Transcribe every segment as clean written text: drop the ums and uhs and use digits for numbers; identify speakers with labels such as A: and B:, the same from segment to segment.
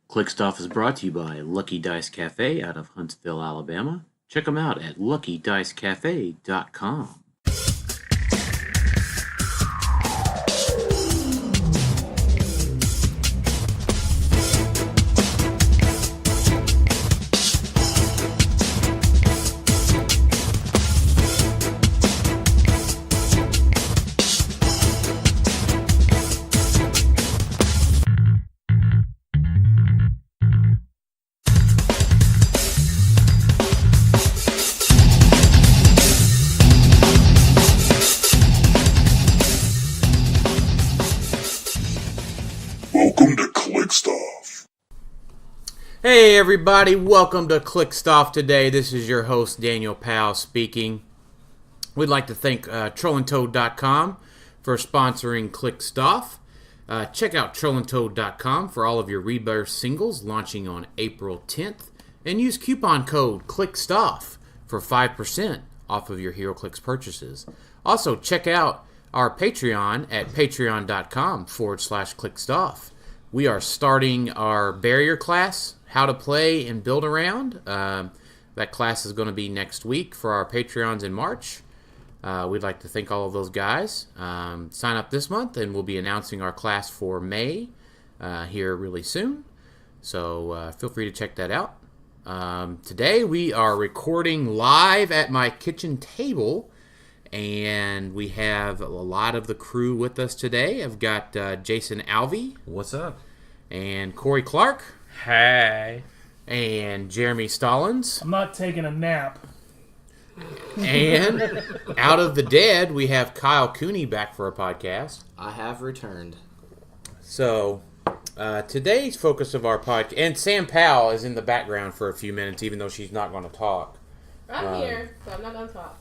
A: Clickstuff is brought to you by Lucky Dice Cafe out of Huntsville, Alabama. Check them out at luckydicecafe.com.
B: Welcome to Clickstuff.
A: Hey everybody, welcome to Clickstuff today. This is your host Daniel Powell speaking. We'd like to thank trollandtoad.com for sponsoring Clickstuff. Check out trollandtoad.com for all of your Rebirth singles launching on April 10th. And use coupon code ClickStuff for 5% off of your HeroClix purchases. Also, check out our Patreon at patreon.com/clickstuff. We are starting our barrier class, how to play and build around. That class is going to be next week for our Patreons in March. We'd like to thank all of those guys. Sign up this month, and we'll be announcing our class for May here really soon. So feel free to check that out. Today we are recording live at my kitchen table, and we have a lot of the crew with us today. I've got Jason Alvey.
C: What's up?
A: And Corey Clark.
D: Hey.
A: And Jeremy Stallings.
E: I'm not taking a nap.
A: And out of the dead, we have Kyle Cooney back for a podcast.
C: I have returned.
A: So, today's focus of our podcast, and Sam Powell is in the background for a few minutes, even though she's not going to talk.
F: I'm here, so I'm not going to talk.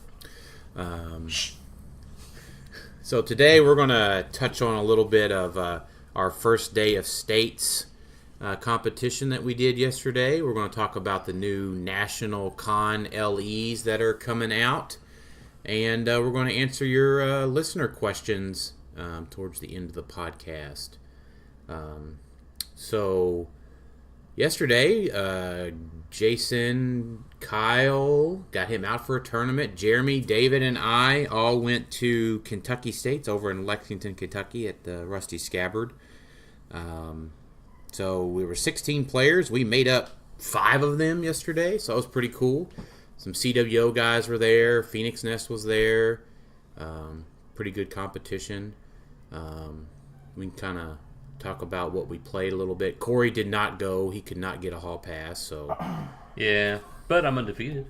A: So today we're going to touch on a little bit of our first day of states competition that we did yesterday. We're going to talk about the new National Con LEs that are coming out. And we're going to answer your listener questions towards the end of the podcast. So yesterday, Jason, Kyle, got him out for a tournament. Jeremy, David, and I all went to Kentucky States over in Lexington, Kentucky at the Rusty Scabbard. So we were 16 players. We made up 5 of them yesterday, so it was pretty cool. Some CWO guys were there. Phoenix Nest was there. Pretty good competition. We can kind of talk about what we played a little bit. Corey did not go. He could not get a hall pass, so...
D: Yeah, but I'm undefeated.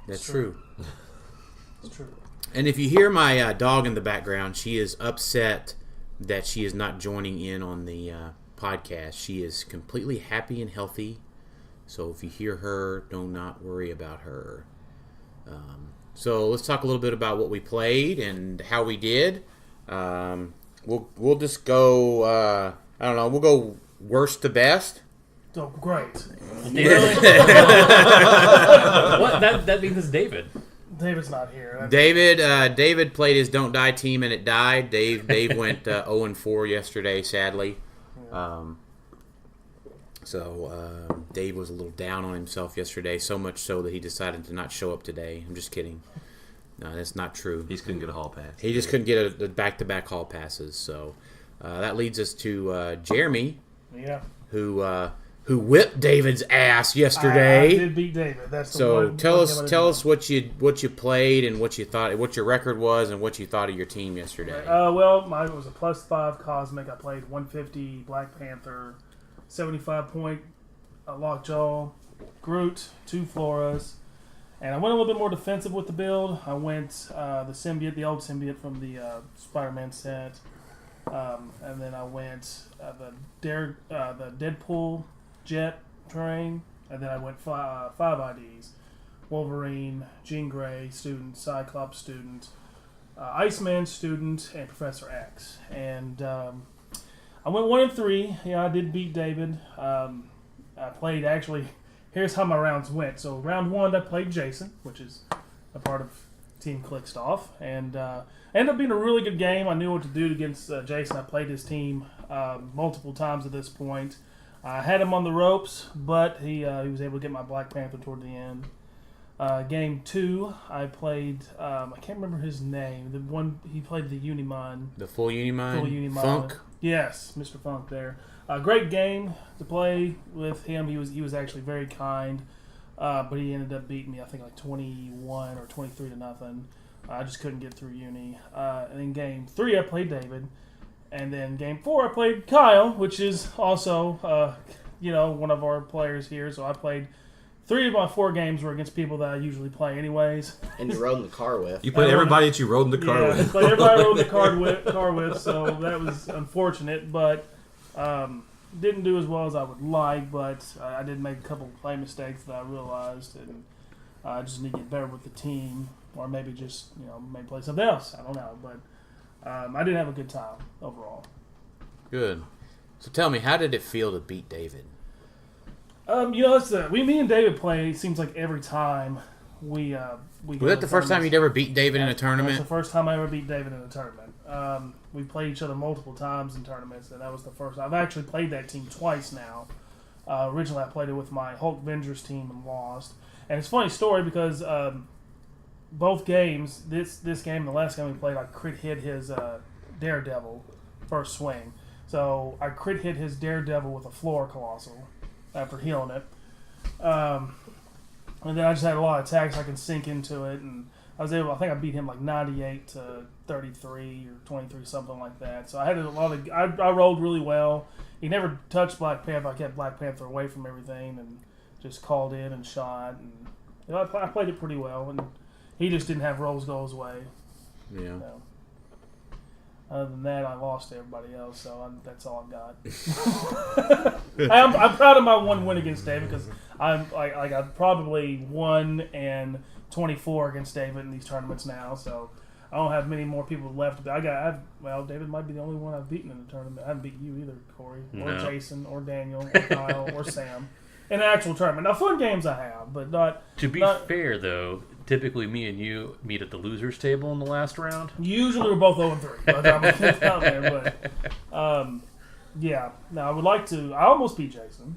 A: That's true.
E: It's true.
A: And if you hear my dog in the background, she is upset that she is not joining in on the podcast. She is completely happy and healthy, so if you hear her, do not worry about her. So let's talk a little bit about what we played and how we did. We'll just go, I don't know, we'll go worst to best.
E: Oh, great.
D: What? That means it's David.
E: David's not here.
A: David played his Don't Die team and it died. Dave went 0-4 yesterday, sadly. Dave was a little down on himself yesterday, so much so that he decided to not show up today. I'm just kidding. No, that's not true.
C: He just couldn't get a hall pass.
A: He just couldn't get a back-to-back hall passes. So that leads us to Jeremy, who whipped David's ass yesterday.
E: I did beat David. That's the
A: tell us what you played and what you thought, what your record was, and what you thought of your team yesterday.
E: Well, mine was a +5 Cosmic. I played 150 Black Panther, 75 point Lockjaw, Groot, 2 Floras, and I went a little bit more defensive with the build. I went the symbiote, the old symbiote from the Spider-Man set, and then I went the Deadpool Jet terrain, and then I went 5 IDs: Wolverine, Jean Grey student, Cyclops student, Iceman student, and Professor X. And I went 1-3. Yeah, I did beat David. I played, actually, here's how my rounds went. So round 1, I played Jason, which is a part of Team Clickstuff, and ended up being a really good game. I knew what to do against Jason. I played his team multiple times at this point. I had him on the ropes, but he was able to get my Black Panther toward the end. Game 2, I played. I can't remember his name. The one he played the Unimon.
A: The full Unimon?
E: Full Unimon.
A: Funk?
E: Yes, Mr. Funk there. Great game to play with him. He was actually very kind, but he ended up beating me. I think like 21 or 23 to nothing. I just couldn't get through Uni. And then game 3, I played David. And then game 4, I played Kyle, which is also, one of our players here. So I played 3 of my 4 games were against people that I usually play anyways.
C: And you rode in the car with.
B: You played everybody that you rode in the car
E: Yeah,
B: with.
E: played everybody I rode in the car with, so that was unfortunate. But didn't do as well as I would like, but I did make a couple of play mistakes that I realized. And I just need to get better with the team. Or maybe just, maybe play something else. I don't know. But I did have a good time overall.
A: Good. So tell me, how did it feel to beat David?
E: Me and David play, it seems like every time we
A: Was that the first time you'd ever beat David in a tournament?
E: That's the first time I ever beat David in a tournament. We played each other multiple times in tournaments, and that was the first. I've actually played that team twice now. Originally, I played it with my Hulk Vengers team and lost. And it's a funny story because both games, this game and the last game we played, I crit hit his Daredevil first swing. So I crit hit his Daredevil with a Floor Colossal after healing it. And then I just had a lot of attacks I can sink into it, and I think I beat him like 98 to 33 or 23, something like that. So I had a lot of, I rolled really well. He never touched Black Panther. I kept Black Panther away from everything and just called in and shot. And I played it pretty well, and he just didn't have rolls go his way.
A: Yeah.
E: So, other than that, I lost to everybody else, so that's all I've got. I'm proud of my one win against David because I've probably 1-24 against David in these tournaments now, so I don't have many more people left. David might be the only one I've beaten in the tournament. I haven't beat you either, Corey, or Jason, or Daniel, or Kyle, or Sam. In an actual tournament. Now, fun games I have, but not...
D: To be fair, though, typically me and you meet at the losers table in the last round.
E: Usually we're both 0-3 by the time we get down there, but... yeah. Now, I would like to... I almost beat Jason.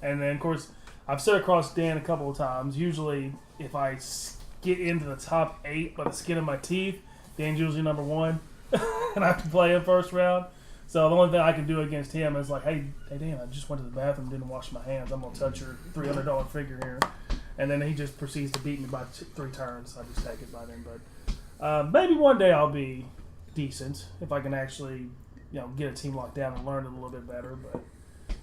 E: And then, of course, I've sit across Dan a couple of times. Usually, if I get into the top 8 by the skin of my teeth, Dan's usually number 1. And I have to play him first round. So the only thing I can do against him is like, hey Dan, I just went to the bathroom, didn't wash my hands. I'm gonna touch your $300 figure here, and then he just proceeds to beat me by 3 turns. I just take it by then. But maybe one day I'll be decent if I can actually, get a team locked down and learn it a little bit better. But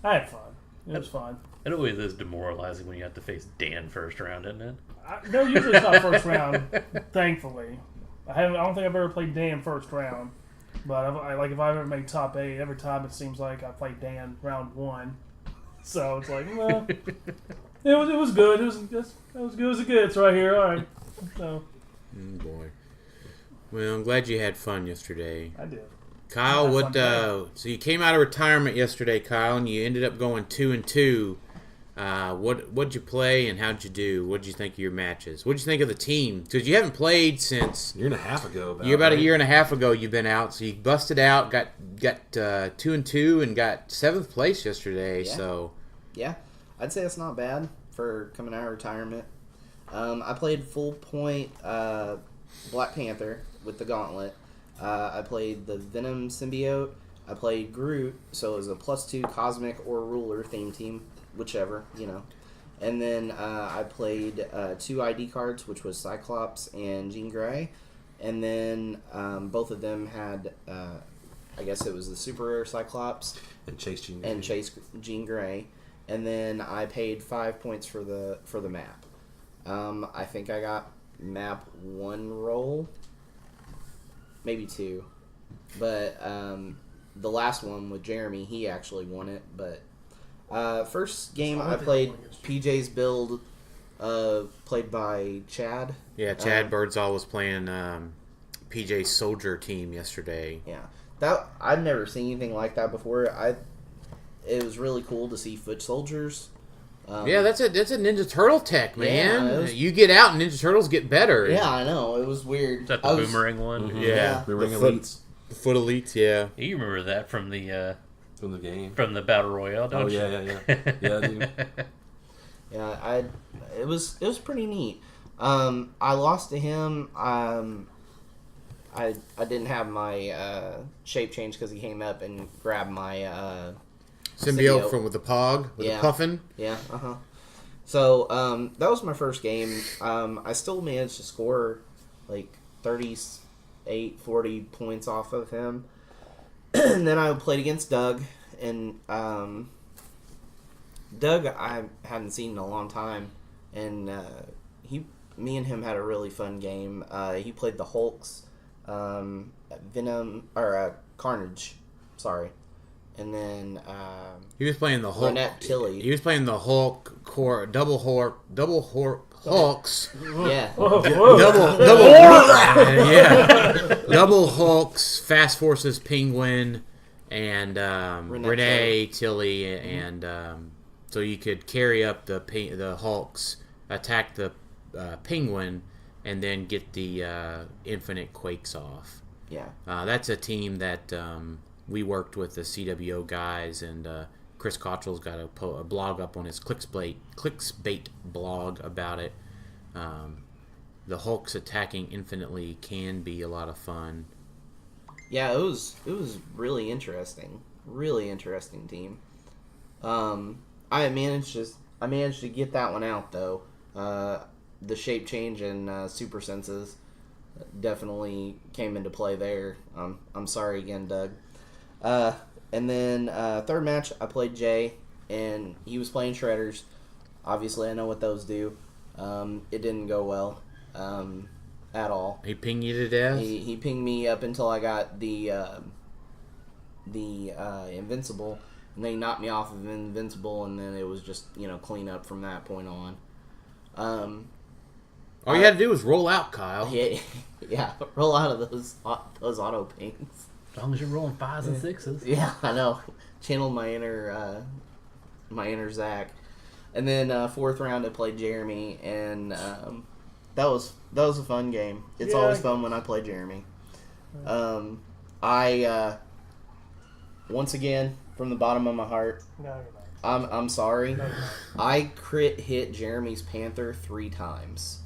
E: I had fun. It was fun.
D: It always is demoralizing when you have to face Dan first round, isn't it?
E: No, usually it's not first round. Thankfully, I don't think I've ever played Dan first round. But if I've ever made top 8, every time it seems like I played Dan round 1. So it's like, well, it was good. It was good as it gets right here. All right. So.
A: Boy. Well, I'm glad you had fun yesterday.
E: I did.
A: Kyle, so you came out of retirement yesterday, Kyle, and you ended up going 2-2. What'd you play and how'd you do? What'd you think of your matches? What'd you think of the team? Because you haven't played since
B: A year and a half ago.
A: About a year and a half ago you've been out, so you busted out, got 2-2, and got 7th place yesterday.
C: Yeah.
A: So
C: yeah, I'd say it's not bad for coming out of retirement. I played full point Black Panther with the Gauntlet. I played the Venom Symbiote. I played Groot, so it was a +2 Cosmic or Ruler theme team. Whichever, And then I played 2 ID cards, which was Cyclops and Jean Grey. And then both of them had, I guess it was the Super Rare Cyclops.
B: And Chase
C: Jean Grey. And then I paid 5 points for the map. I think I got map 1 roll. Maybe 2. But the last one with Jeremy, he actually won it, but... first game I played PJ's build, played by Chad.
A: yeah, Chad Birdsall was playing PJ's soldier team yesterday.
C: Yeah, that I'd never seen anything like that before. It was really cool to see foot soldiers.
A: Yeah, that's a Ninja Turtle tech, man.
C: Yeah,
A: you get out and Ninja Turtles get better.
C: Yeah, I know. It was weird.
D: Is that the boomerang one?
A: Yeah.
B: Boomerang
C: The
B: Elites.
A: The Foot Elites, yeah.
D: You remember that from the
B: From the game.
D: From the Battle Royale, don't you?
B: Yeah, dude.
C: Yeah, it was pretty neat. I lost to him. I didn't have my shape change because he came up and grabbed my
A: Symbiote from with the Pog, with the Puffin.
C: Yeah, So that was my first game. I still managed to score like 38, 40 points off of him. And then I played against Doug, and Doug I hadn't seen in a long time, and me and him had a really fun game. He played the Hulks, Venom or Carnage, sorry, and then
A: he was playing the Hulk.
C: Lynette Tilly.
A: He was playing the Hulk core, double Hulks.
C: Yeah,
A: double Hulks, Fast Forces Penguin, and Renee Tilly, and so you could carry up the Hulks, attack the Penguin, and then get the Infinite Quakes off.
C: Yeah,
A: that's a team that we worked with the CWO guys, and Chris Cottrell's got a blog up on his Clicksbait blog about it. The Hulks attacking infinitely can be a lot of fun.
C: Yeah, it was really interesting team. I managed to get that one out though. The shape change and super senses definitely came into play there. I'm sorry again, Doug. And then third match, I played Jay, and he was playing Shredders. Obviously, I know what those do. It didn't go well at all.
A: He pinged you to death?
C: He pinged me up until I got the Invincible, and then he knocked me off of Invincible, and then it was just, clean up from that point on.
A: All you had to do was roll out, Kyle.
C: Yeah, roll out of those auto pings.
D: As long as you're rolling 5s and 6s.
C: Yeah, I know. Channeled my inner Zack. And then fourth round I played Jeremy, and that was a fun game. It's always fun when I play Jeremy. I once again, from the bottom of my heart,
E: No, you're not.
C: I'm sorry.
E: No, you're not.
C: I crit hit Jeremy's Panther 3 times.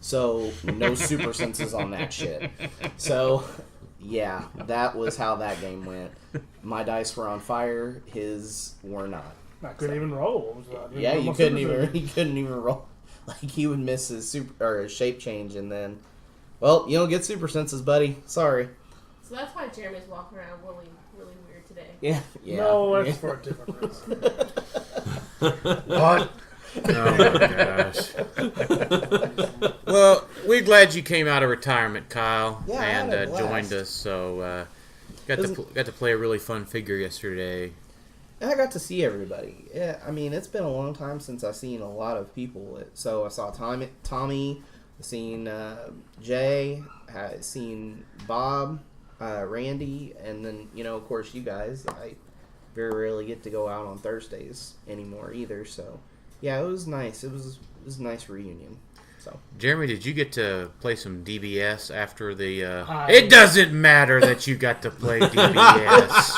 C: So no super senses on that shit. So yeah, that was how that game went. My dice were on fire, his were not.
E: I couldn't even roll.
C: Yeah, he couldn't even roll. Like, he would miss his his shape change, and then, well, you don't get super senses, buddy. Sorry.
F: So that's why Jeremy's walking around really, really weird today.
C: Yeah.
E: No, that's for a different reason.
A: What? Oh my gosh. Well, we're glad you came out of retirement, Kyle,
C: Yeah, I had a
A: and
C: blast.
A: joined us. So got to play a really fun figure yesterday.
C: And I got to see everybody. Yeah, I mean, it's been a long time since I've seen a lot of people. So I saw Tommy, I've seen Jay, I've seen Bob, Randy, and then, of course, you guys. I very rarely get to go out on Thursdays anymore either. So, yeah, it was nice. It was a nice reunion. So,
A: Jeremy, did you get to play some DBS after the... It doesn't matter that you got to play DBS.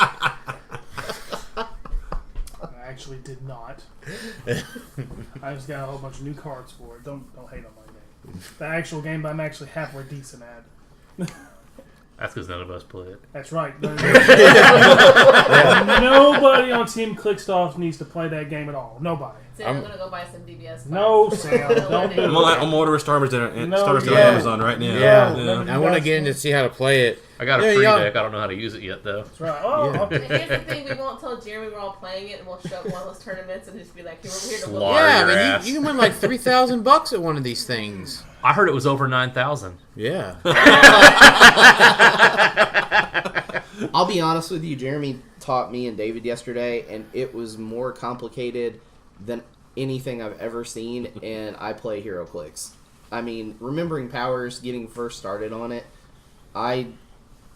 E: I actually did not. I just got a whole bunch of new cards for it. Don't hate on my game. The actual game, I'm actually halfway decent at.
D: That's because none of us play it.
E: That's right. Nobody on Team Clickstuff needs to play that game at all. Nobody.
F: Sam, I'm gonna go buy some DBS.
E: No, Sam. Don't do
B: I'm ordering starters on
E: No,
B: Amazon right now.
A: Yeah.
E: no,
A: I want to get in to see how to play it.
D: I got a free deck. I don't know how to use it yet, though.
E: That's right. Oh,
A: Yeah.
F: And here's the thing: we won't tell Jeremy we're all playing it, and we'll show up one of those tournaments and just be like, "Here, we're here to look."
D: Slaughter
A: Yeah,
D: your
A: I mean,
D: ass.
A: you can win like $3,000 at one of these things.
D: I heard it was over 9,000.
A: Yeah.
C: I'll be honest with you. Jeremy taught me and David yesterday, and it was more complicated than anything I've ever seen, and I play Hero Clicks. I mean, remembering powers, getting first started on it,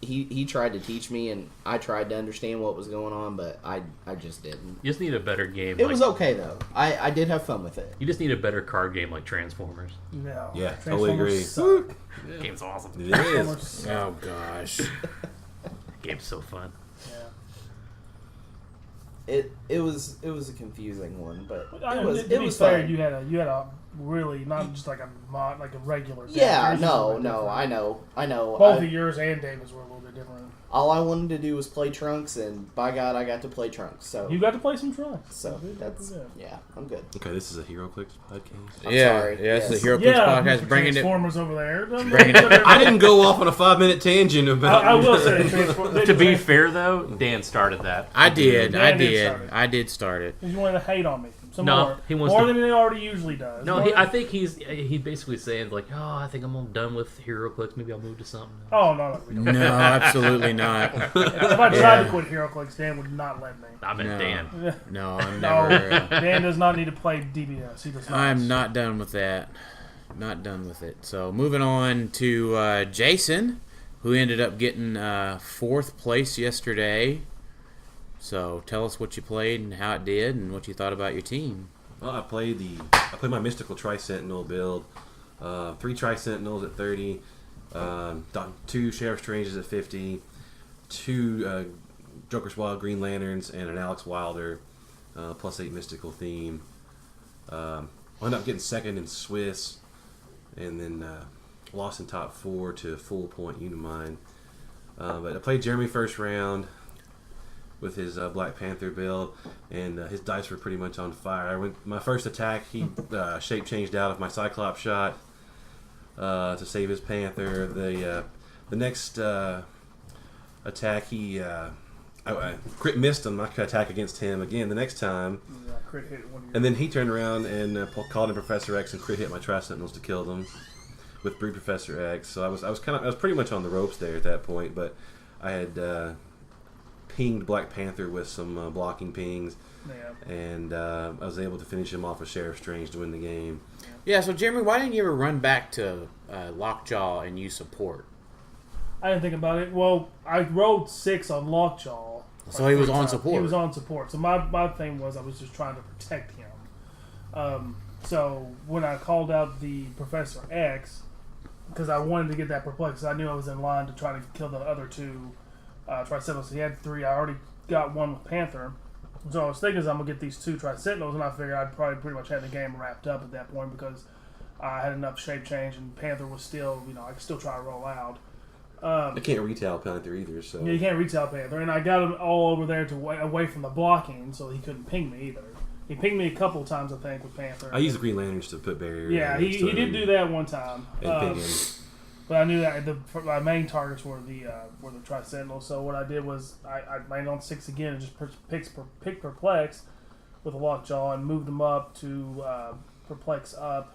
C: he tried to teach me, and I tried to understand what was going on, but I just didn't.
D: You just need a better game.
C: It was okay, though. I did have fun with it.
D: You just need a better card game like Transformers.
E: no.
B: Yeah, totally agree.
E: Transformers suck.
D: Game's awesome.
B: It is.
E: Transformers suck.
A: Oh, gosh.
D: Game's so fun.
E: Yeah.
C: It was a confusing one, but
E: To be
C: was
E: fair,
C: fun.
E: you had a really not just like a mod, like a regular. deck.
C: Yeah,
E: Yours was a little bit
C: no,
E: different.
C: I know.
E: Both of yours and David's were a little bit different.
C: All I wanted to do was play Trunks, and by God, I got to play Trunks. So
E: You got to play some Trunks.
C: So that's I'm good.
B: Okay, this is a HeroClix podcast.
C: I'm sorry.
A: It's the
C: Yes.
A: Hero Clicks
E: Yeah,
A: podcast,
E: Mr.
A: bringing it.
E: Transformers over there.
A: Bringing it-
B: I didn't go off on a 5-minute tangent about.
E: I will say,
D: To be fair, though, Dan started that.
A: I did,
E: Dan
A: I did start it.
E: you wanted to hate on me. Some
D: No,
E: more.
D: he wants
E: more
D: to-
E: than he already usually does.
D: No,
E: More
D: I
E: than-
D: think he basically saying like, oh, I think I'm all done with HeroClix. Maybe I'll move to something else.
E: Oh no, we don't.
A: No, absolutely not.
E: If I tried to quit HeroClix, Dan would not let me.
D: I meant
A: No.
D: Dan.
A: No, I'm
E: No,
A: never.
E: Dan does not need to play DBS. He does not.
A: I'm not done with that. Not done with it. So moving on to Jason, who ended up getting 4th place yesterday. So tell us what you played and how it did, and what you thought about your team.
B: Well, I played my mystical Tri-Sentinel build. 3 Tri-Sentinels at 30, 2 Sheriff Stranges at 50, 2 Joker's Wild Green Lanterns, and an Alex Wilder +8 mystical theme. Wound up getting 2nd in Swiss, and then lost in top 4 to Full Point Unimind. But I played Jeremy first round with his Black Panther build, and his dice were pretty much on fire. My first attack, he shape changed out of my Cyclops shot to save his Panther. The next attack, I crit missed on my attack against him again the next time,
E: Yeah, crit hit one of your-
B: and then he turned around and called in Professor X and crit hit my Tri-Sentinels to kill them with Brood Professor X. So I was pretty much on the ropes there at that point, but I had pinged Black Panther with some blocking pings,
E: Yeah.
B: and I was able to finish him off with Sheriff Strange to win the game.
A: Yeah, so Jeremy, why didn't you ever run back to Lockjaw and use support?
E: I didn't think about it. Well, I rolled 6 on Lockjaw.
A: So he was on
E: He
A: support.
E: was on support. So my thing was I was just trying to protect him. So when I called out the Professor X, because I wanted to get that perplexed, I knew I was in line to try to kill the other 2 Tri-Sentinels. So he had 3. I already got 1 with Panther. So I was thinking I'm going to get these 2 Tri-Sentinels, and I figured I'd probably pretty much have the game wrapped up at that point because I had enough shape change, and Panther was still, I could still try to roll out.
B: I can't retail Panther either, so
E: Yeah, you can't retail Panther, and I got him all over there to away from the blocking, so he couldn't ping me either. He pinged me a couple times, I think, with Panther.
B: I used the Green Lanterns to put barriers.
E: Yeah, he did do that one time.
B: And ping him.
E: But I knew that my main targets were the Tri-Sentinels. So what I did was I landed on 6 again and just picked Perplex with a Lockjaw and moved them up to Perplex up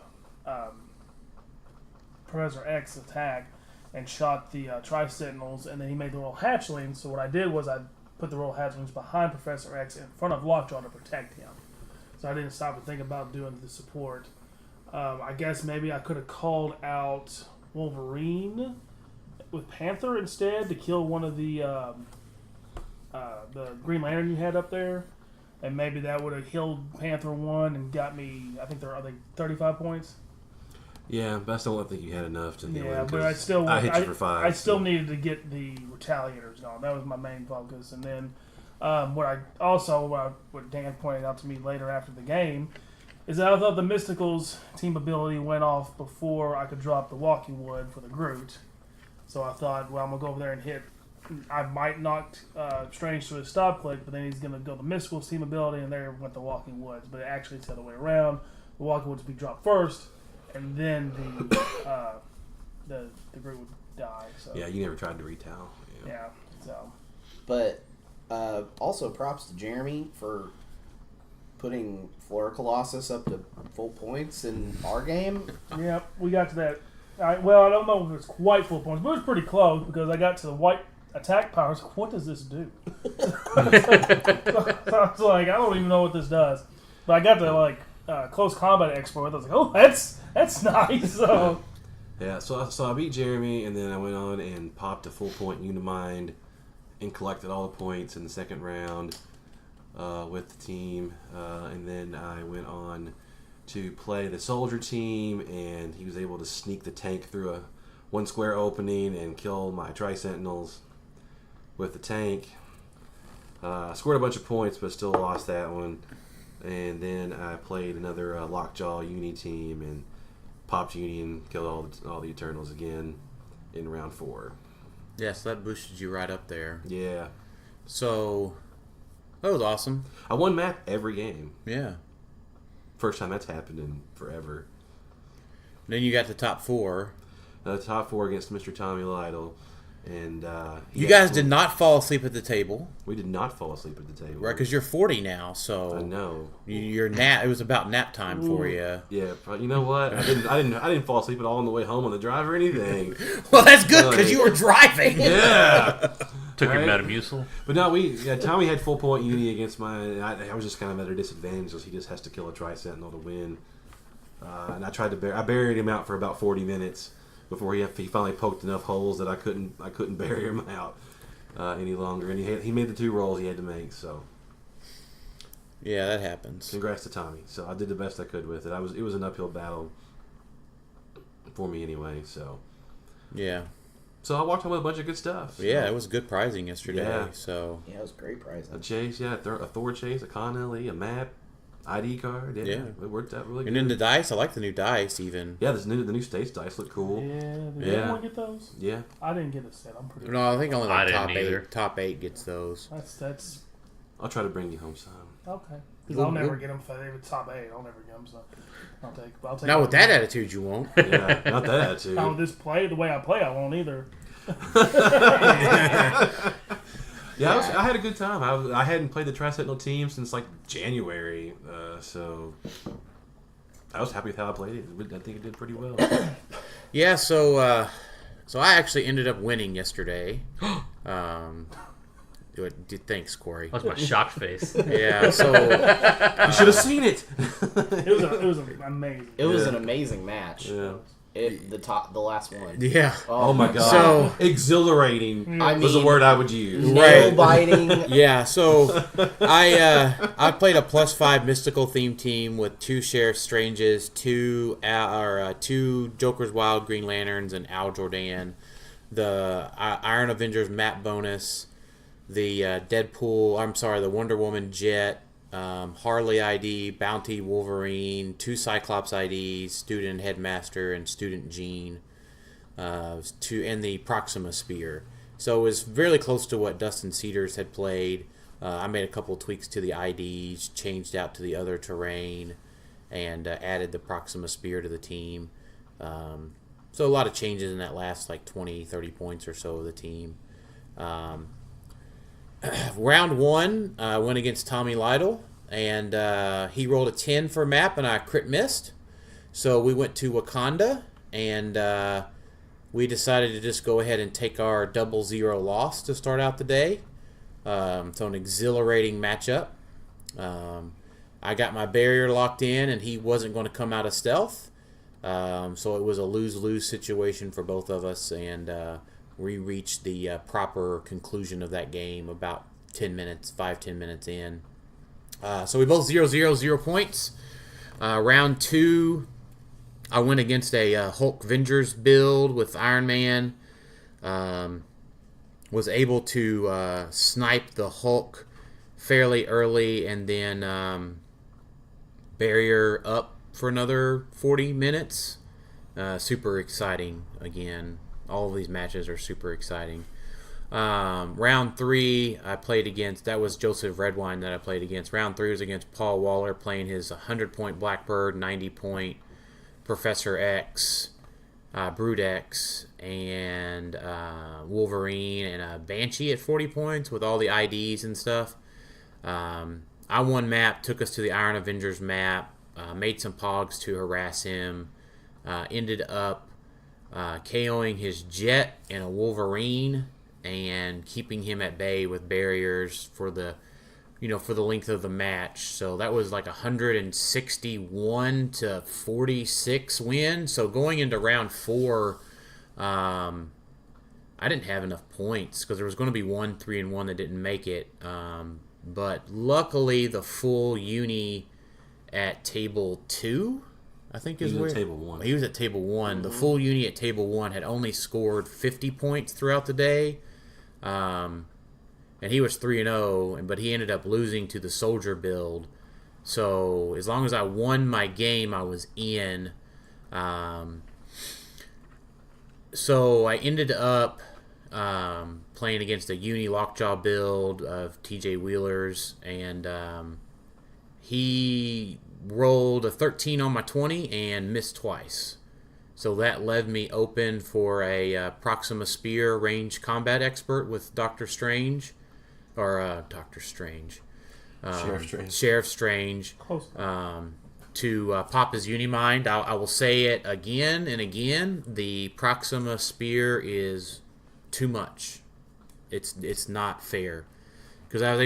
E: Professor X attack and shot the Tri-Sentinels, and then he made the little hatchlings. So what I did was I put the little hatchlings behind Professor X in front of Lockjaw to protect him. So I didn't stop to think about doing the support. I guess maybe I could have called out Wolverine with Panther instead to kill one of the Green Lantern you had up there, and maybe that would have healed Panther 1 and got me. I think 35 points.
B: Yeah, but I still don't think you had enough to heal
E: Yeah,
B: him,
E: but I
B: 'cause
E: still
B: I hit you for 5.
E: I still needed to get the Retaliators gone. That was my main focus, and then what Dan pointed out to me later after the game is that I thought the Mysticals team ability went off before I could drop the Walking Wood for the Groot. So I thought, well, I'm going to go over there and hit. I might knock Strange to his stop click, but then he's going to go the Mysticals team ability, and there went the Walking Woods. But actually, it's the other way around. The Walking Woods would be dropped first, and then the Groot would die. So
B: Yeah, you never tried to retell.
E: yeah. So
C: But also props to Jeremy for putting Flora Colossus up to full points in our game.
E: yeah, we got to that. I don't know if it's quite full points, but it was pretty close because I got to the white attack power. I was like, what does this do? So I was like, I don't even know what this does. But I got to close combat exploit. I was like, oh, that's nice. So
B: Yeah, so I beat Jeremy, and then I went on and popped a full point Unimind and collected all the points in the second round with the team. And then I went on to play the soldier team, and he was able to sneak the tank through a 1 square opening and kill my Tri-Sentinels with the tank. Scored a bunch of points, but still lost that one. And then I played another Lockjaw Uni team and popped Uni and killed all the Eternals again in round 4.
A: Yeah, so that boosted you right up there.
B: Yeah.
A: So, that was awesome.
B: I won map every game.
A: Yeah.
B: First time that's happened in forever.
A: Then you got the top 4.
B: Top 4 against Mr. Tommy Lytle. And
A: you guys did not fall asleep at the table.
B: We did not fall asleep at the table.
A: Right, because you're 40 now, so
B: I know.
A: You're nap. It was about nap time for you.
B: Yeah, but you know what? I didn't fall asleep at all on the way home on the drive or anything.
A: Well, that's good because you were driving.
B: Yeah.
D: Took your
B: Right?
D: Metamucil.
B: But no, Tommy had full point Uni against mine. I was just kind of at a disadvantage because he just has to kill a Tri-Sentinel to win. And I tried to I buried him out for about 40 minutes before he finally poked enough holes that I couldn't bury him out any longer. And he made the 2 rolls he had to make. So
A: Yeah, that happens.
B: congrats to Tommy. So I did the best I could with it. It was an uphill battle for me anyway. So
A: Yeah.
B: I walked home with a bunch of good stuff. So.
A: Yeah, it was good prizing yesterday.
B: Yeah.
A: So
C: Yeah, it was great prize.
B: A chase, a Thor chase, a Con LE, a map, ID card. Yeah. It worked out really good.
A: and then the dice, I like the new dice even.
B: Yeah, the new States dice look cool.
E: Yeah, did
B: Yeah.
E: anyone get those?
B: Yeah.
E: I didn't get a set. I'm pretty.
A: No, I think only
D: I
A: like
D: didn't either.
A: top 8 gets those.
E: That's
B: I'll try to bring you home some.
E: okay. Because I'll never get them for they were top 8. I'll never get them. So I'll take.
A: Now with that attitude, you won't.
B: Yeah, not that attitude.
E: Now with this play, the way I play, I won't either.
B: Yeah, I had a good time. I hadn't played the Tri-Sentinel team since like January, so I was happy with how I played it. I think it did pretty well.
A: Yeah, so I actually ended up winning yesterday. Thanks, Corey.
D: That was my shocked face.
A: Yeah, so
B: You should have seen it.
E: It was amazing.
C: It was an amazing match.
B: Yeah.
C: The last one.
A: yeah.
B: Oh my god.
A: So-
B: exhilarating
C: I
B: was the
C: mean-
B: word I would use.
C: Nail biting.
A: Yeah, so I played a +5 mystical theme team with 2 Sheriff Stranges, 2 Joker's Wild Green Lanterns, and Al Jordan. The Iron Avengers map bonus, the the Wonder Woman Jet, Harley ID, Bounty Wolverine, 2 Cyclops IDs, Student Headmaster, and Student Jean, and the Proxima Spear. So it was really close to what Dustin Cedars had played. I made a couple tweaks to the IDs, changed out to the other terrain, and added the Proxima Spear to the team. So a lot of changes in that last 20, 30 points or so of the team. Round 1, I went against Tommy Lytle, and he rolled a 10 for a map, and I crit missed. So we went to Wakanda, and we decided to just go ahead and take our 0-0 loss to start out the day. So an exhilarating matchup. I got my barrier locked in, and he wasn't going to come out of stealth. So it was a lose-lose situation for both of us, and we reached the proper conclusion of that game about 10 minutes in. So we both 0 points. Round 2, I went against a Hulk Avengers build with Iron Man. Was able to snipe the Hulk fairly early, and then barrier up for another 40 minutes. Super exciting again. All of these matches are super exciting. Round 3, I played against, that was Joseph Redwine that I played against. Round 3 was against Paul Waller, playing his 100-point Blackbird, 90-point Professor X, Brood X, and Wolverine, and a Banshee at 40 points with all the IDs and stuff. I won map, took us to the Iron Avengers map, made some pogs to harass him, ended up KOing his Jet and a Wolverine, and keeping him at bay with barriers for the length of the match. So that was like 161 to 46 win. So going into round 4, I didn't have enough points because there was going to be 1 3-1 that didn't make it. But luckily, the full uni at table 2, I think is where
B: table 1.
A: He was at table 1. Mm-hmm. The full uni at table 1 had only scored 50 points throughout the day. and he was 3-0, but he ended up losing to the soldier build. So as long as I won my game, I was in. So I ended up playing against a uni lockjaw build of TJ Wheeler's, and he rolled a 13 on my 20 and missed twice. So that led me open for a Proxima Spear range combat expert with Doctor Strange. Sheriff Strange.
E: Close.
A: To pop his Unimind. I will say it again and again. The Proxima Spear is too much. It's not fair. Because I was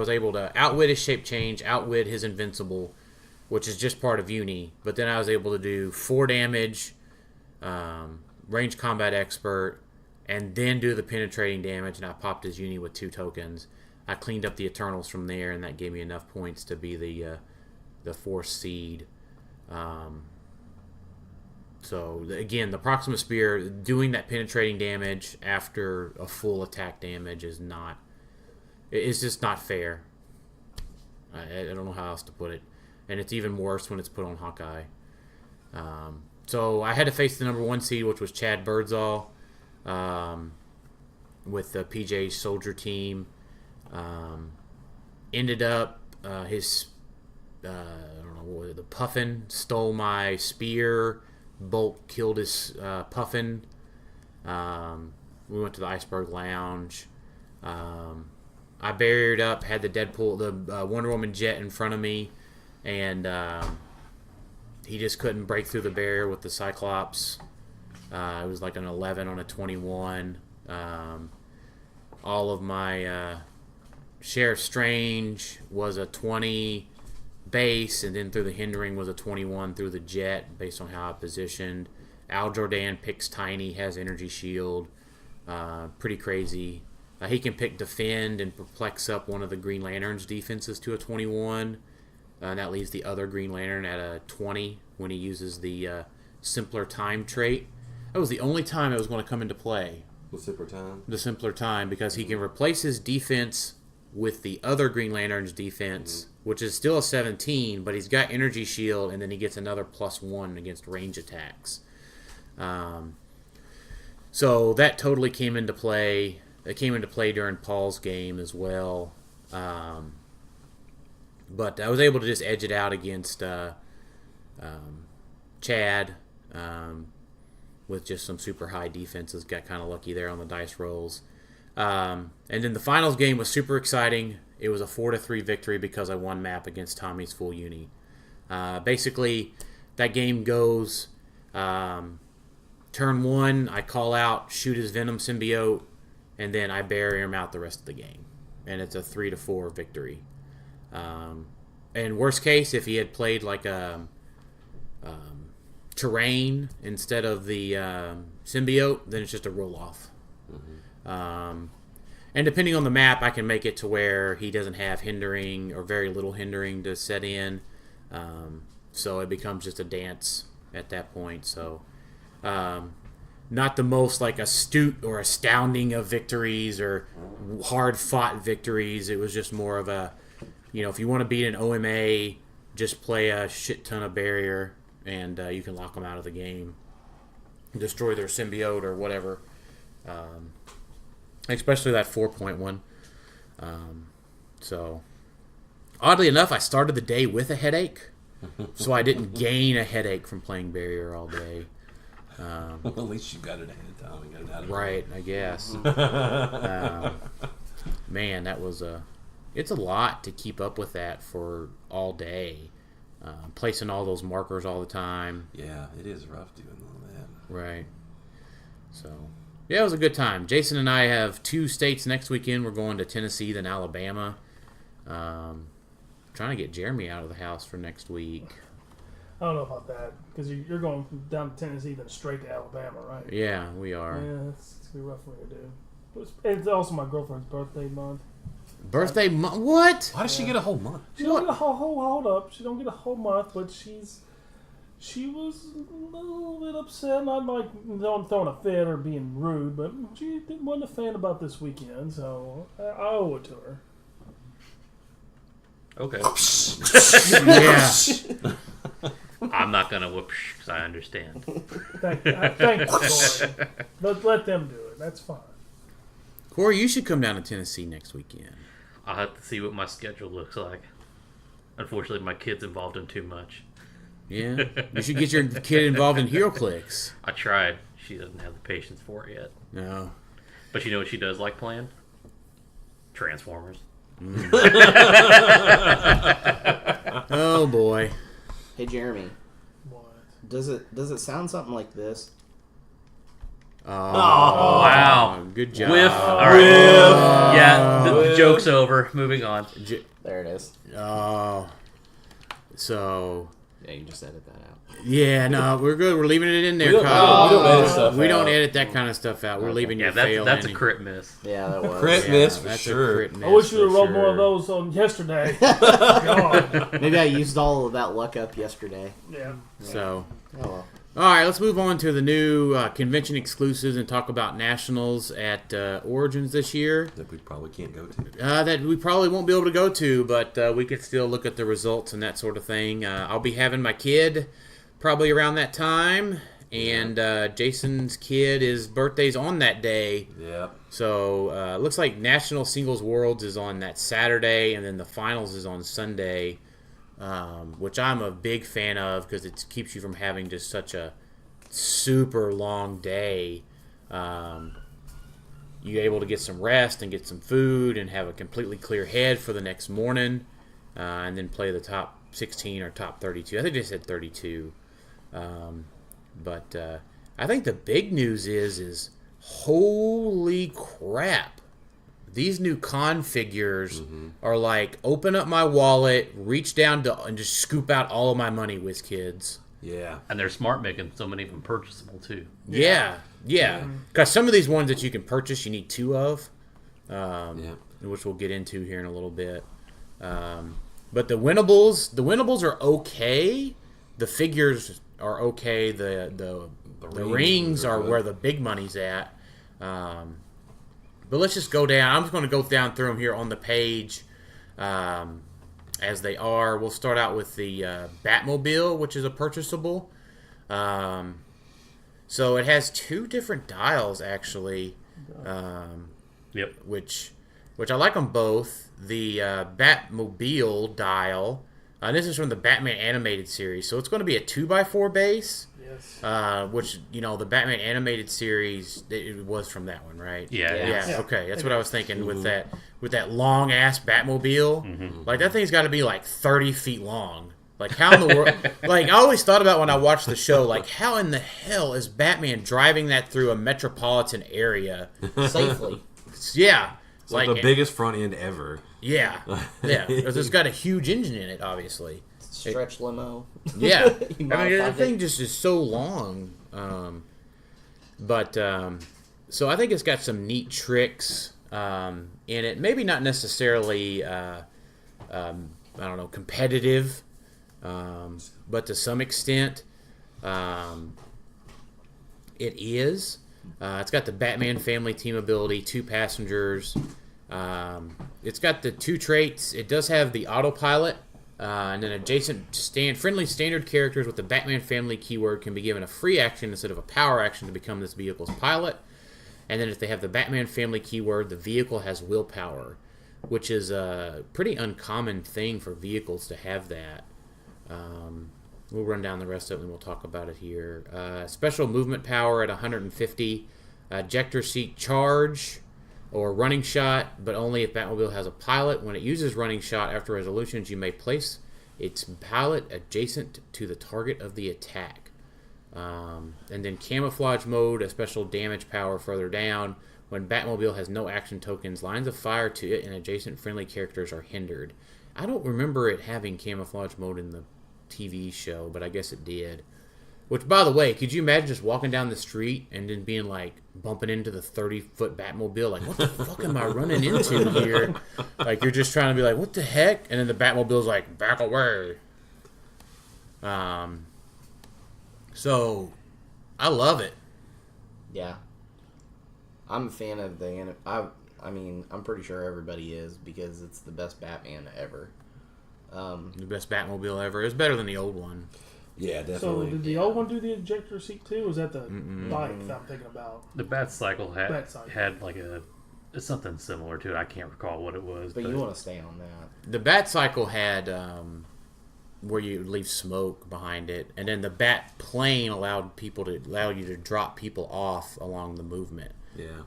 A: able to outwit his shape change, outwit his invincible, which is just part of Uni. But then I was able to do 4 damage, range combat expert, and then do the penetrating damage, and I popped his Uni with 2 tokens. I cleaned up the Eternals from there, and that gave me enough points to be the 4th seed. So again, the Proxima Spear doing that penetrating damage after a full attack damage is not. It's just not fair. I don't know how else to put it, and it's even worse when it's put on Hawkeye. So I had to face the number 1 seed, which was Chad Birdsall, with the PJ Soldier team. Ended up his I don't know what was it, the Puffin stole my spear. Bolt killed his Puffin. We went to the Iceberg Lounge. I barriered up, had the Deadpool, the Wonder Woman jet in front of me, and he just couldn't break through the barrier with the Cyclops. It was like an 11 on a 21. All of my Sheriff Strange was a 20 base, and then through the hindering was a 21 through the jet based on how I positioned. Al Jordan picks Tiny, has energy shield. Pretty crazy. He can pick defend and perplex up one of the Green Lantern's defenses to a 21. And that leaves the other Green Lantern at a 20 when he uses the simpler time trait. That was the only time it was going to come into play.
B: The simpler time?
A: The simpler time, because he can replace his defense with the other Green Lantern's defense, which is still a 17, but he's got energy shield, and then he gets another +1 against range attacks. So that totally came into play. It came into play during Paul's game as well. But I was able to just edge it out against Chad with just some super high defenses. Got kind of lucky there on the dice rolls. And then the finals game was super exciting. It was a 4-3 victory because I won map against Tommy's full uni. Basically, that game goes turn 1, I call out, shoot his Venom symbiote, and then I barrier him out the rest of the game. And it's a 3-4 victory. And worst case, if he had played like a terrain instead of the symbiote, then it's just a roll-off. And depending on the map, I can make it to where he doesn't have hindering or very little hindering to set in. So it becomes just a dance at that point. So not the most like astute or astounding of victories or hard-fought victories. It was just more of a, if you want to beat an OMA, just play a shit ton of barrier and you can lock them out of the game. Destroy their symbiote or whatever. Especially that 4-point one. So, oddly enough, I started the day with a headache, so I didn't gain a headache from playing barrier all day.
B: Well, at least you got it ahead of time and got it out of
A: Right, I guess. Man, that was it's a lot to keep up with that for all day. Placing all those markers all the time.
B: Yeah, it is rough doing all that.
A: Right. So, yeah, it was a good time. Jason and I have 2 states next weekend. We're going to Tennessee, then Alabama. Trying to get Jeremy out of the house for next week.
E: I don't know about that, because you're going down to Tennessee, then straight to Alabama, right?
A: Yeah, we are.
E: Yeah, it's going to be a rough thing to do. It's also my girlfriend's birthday month.
A: Birthday month? What?
B: Why does she get a whole month?
E: She don't get a whole hold up. She don't get a whole month, but she's She was a little bit upset, not like throwing a fit or being rude, but she wasn't a fan about this weekend, so I owe it to her.
D: Okay.
A: Yeah.
D: I'm not gonna whoop because I understand.
E: Thank you, Corey. Let them do it. That's fine.
A: Corey, you should come down to Tennessee next weekend.
D: I'll have to see what my schedule looks like. Unfortunately, my kid's involved in too much.
A: Yeah. You should get your kid involved in HeroClix.
D: I tried. She doesn't have the patience for it yet.
A: No.
D: But you know what she does like playing? Transformers.
A: Oh, boy.
C: Hey, Jeremy.
E: What?
C: Does it sound something like this?
A: Oh,
D: Wow.
A: Good job.
D: Whiff. All right. Yeah, the joke's over. Moving on.
C: There it is.
A: Oh. So.
C: Yeah, you can just edit that out.
A: Yeah, no, we're good. We're leaving it in there,
B: We don't
A: Kyle.
B: edit stuff
A: We don't
B: out.
A: edit that kind of stuff out. We're leaving your fail.
D: That's a
A: in.
D: crit miss.
C: Yeah, that was.
B: Crit miss for
A: That's
B: sure.
A: a crit miss
E: I wish you would
A: for
E: have rolled more
A: sure.
E: of those on yesterday. God.
C: Maybe I used all of that luck up yesterday.
E: Yeah.
A: So.
C: Oh well.
A: All right, let's move on to the new convention exclusives and talk about nationals at Origins this year.
B: That we probably can't go to.
A: That we probably won't be able to go to, but we could still look at the results and that sort of thing. I'll be having my kid probably around that time, and Jason's kid, his birthday's on that day.
B: Yeah.
A: So looks like National Singles Worlds is on that Saturday, and then the finals is on Sunday. Which I'm a big fan of because it keeps you from having just such a super long day. You're able to get some rest and get some food and have a completely clear head for the next morning, and then play the top 16 or top 32. I think they said 32. But I think the big news is holy crap. These new con figures are like, open up my wallet, reach down to, and just scoop out all of my money, WizKids.
B: Yeah.
D: And they're smart making so many of them purchasable, too.
A: Yeah. Because some of these ones that you can purchase, you need two of, which we'll get into here in a little bit. But the winnables are okay. The figures are okay. The rings are where the big money's at. But let's just go down. I'm just going to go down through them here on the page as they are. We'll start out with the Batmobile, which is a purchasable. So it has two different dials, actually,
D: Yep.
A: which I like them both. The Batmobile dial, this is from the Batman animated series, so it's going to be a 2x4 base.
E: Yes.
A: Which, the Batman animated series, it was from that one, right?
D: Yeah.
C: Yeah.
A: Okay, that's what I was thinking with that long ass Batmobile. Like that thing's got to be like 30 feet long. Like how in the world? Like I always thought about when I watched the show, like how in the hell is Batman driving that through a metropolitan area
C: Safely.
A: Yeah,
B: It's like the biggest front end ever.
A: Yeah, because it's got a huge engine in it, obviously.
C: Stretch limo.
A: Yeah,
C: You
A: I mean that
C: modified
A: thing
C: it.
A: just is so long. So I think it's got some neat tricks in it. Maybe not necessarily, I don't know, competitive, but to some extent, it is. It's got the Batman family team ability, 2 passengers. It's got the 2 traits. It does have the autopilot. And then adjacent friendly standard characters with the Batman family keyword can be given a free action instead of a power action to become this vehicle's pilot. And then if they have the Batman family keyword, the vehicle has willpower, which is a pretty uncommon thing for vehicles to have that. We'll run down the rest of it and we'll talk about it here. Special movement power at 150. Ejector seat charge or running shot, but only if Batmobile has a pilot. When it uses running shot after resolutions, you may place its pilot adjacent to the target of the attack. And then camouflage mode, a special damage power further down. When Batmobile has no action tokens, lines of fire to it and adjacent friendly characters are hindered. I don't remember it having camouflage mode in the TV show, but I guess it did. Which, by the way, could you imagine just walking down the street and then being like, bumping into the 30-foot Batmobile? Like, what the fuck am I running into here? Like, you're just trying to be like, what the heck? And then the Batmobile's like, back away. So, I love it.
C: Yeah. I'm a fan of the... I mean, I'm pretty sure everybody is because it's the best Batman ever.
A: The best Batmobile ever. It's better than the old one.
B: Yeah,
E: So
B: definitely.
E: did the old one do the ejector seat too? Or was that the bike that I'm thinking about?
D: The Bat Cycle had
E: Bat-Cycle.
D: had like something similar to it. I can't recall what it was.
C: But you want to stay on that.
A: The Bat Cycle had where you leave smoke behind it, and then the Bat Plane allowed you to drop people off along the movement,
B: Yeah.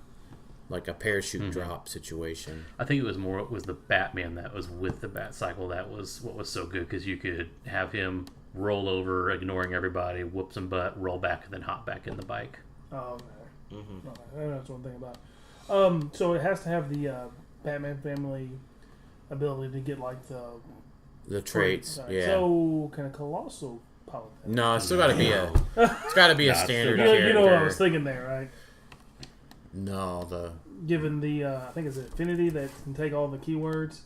A: like a parachute drop situation.
D: I think it was the Batman that was with the Bat Cycle that was what was so good because you could have him roll over, ignoring everybody, whoop some butt, roll back, and then hop back in the bike.
E: Oh, okay. Okay, that's one thing about. So it has to have the Batman family ability to get like
A: The traits,
E: Right.
A: yeah.
E: So can a colossal pilot that?
A: No, it's still got to be it's got to be a
D: Nah, it's
A: standard
D: still
A: character.
E: You know what I was thinking there, right?
A: No,
E: Given the, I think it's Infinity that can take all the keywords.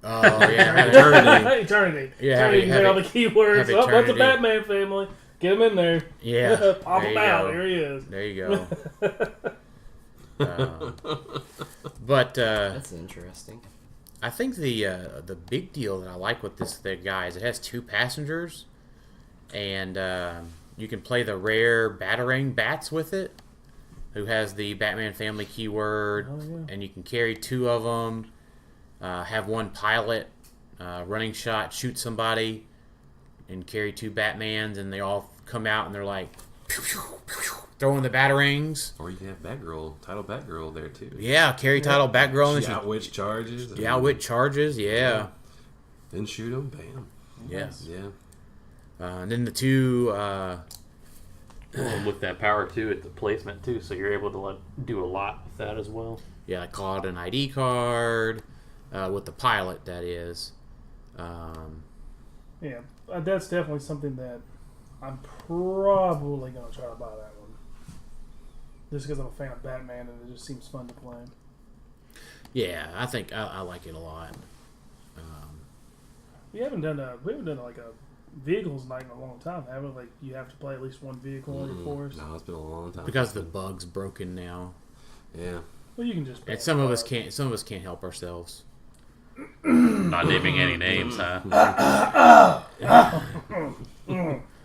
A: oh yeah,
B: Eternity.
E: Eternity.
A: Yeah,
E: Eternity can take all the keywords.
A: have
E: Oh, that's the
A: Eternity.
E: Batman family. Get him in there.
A: yeah.
E: Pop
A: There
E: him
A: you
E: out.
A: go.
E: Here he is.
A: There you go. But
C: That's interesting.
A: I think the big deal that I like with this guy is it has 2 passengers, and you can play the rare Batarang bats with it, who has the Batman family keyword, and you can carry 2 of them. Have one pilot running shot, shoot somebody, and carry 2 Batmans, and they all come out and they're like pew, pew, pew, pew, throwing the Batarangs.
B: Or you can have Batgirl, title Batgirl there too.
A: Yeah, carry title Batgirl, and
B: She outwits charges.
A: she outwit charges. Yeah,
B: Then shoot them. Bam.
A: yeah.
B: Yeah.
A: And then the 2.
D: And with that power too, it's the placement too, so you're able to do a lot with that as well.
A: Yeah, I call it an ID card with the pilot, that is.
E: Yeah, that's definitely something that I'm probably going to try to buy that one. Just because I'm a fan of Batman and it just seems fun to play.
A: Yeah, I think I like it a lot.
E: We haven't done like a vehicles night in a long time, have we? Like you have to play at least one vehicle in your force.
B: No, it's been a long time.
A: Because the bug's broken now.
B: Yeah.
E: Well, you can just.
A: And some of us can't help ourselves.
D: Not naming any names, huh?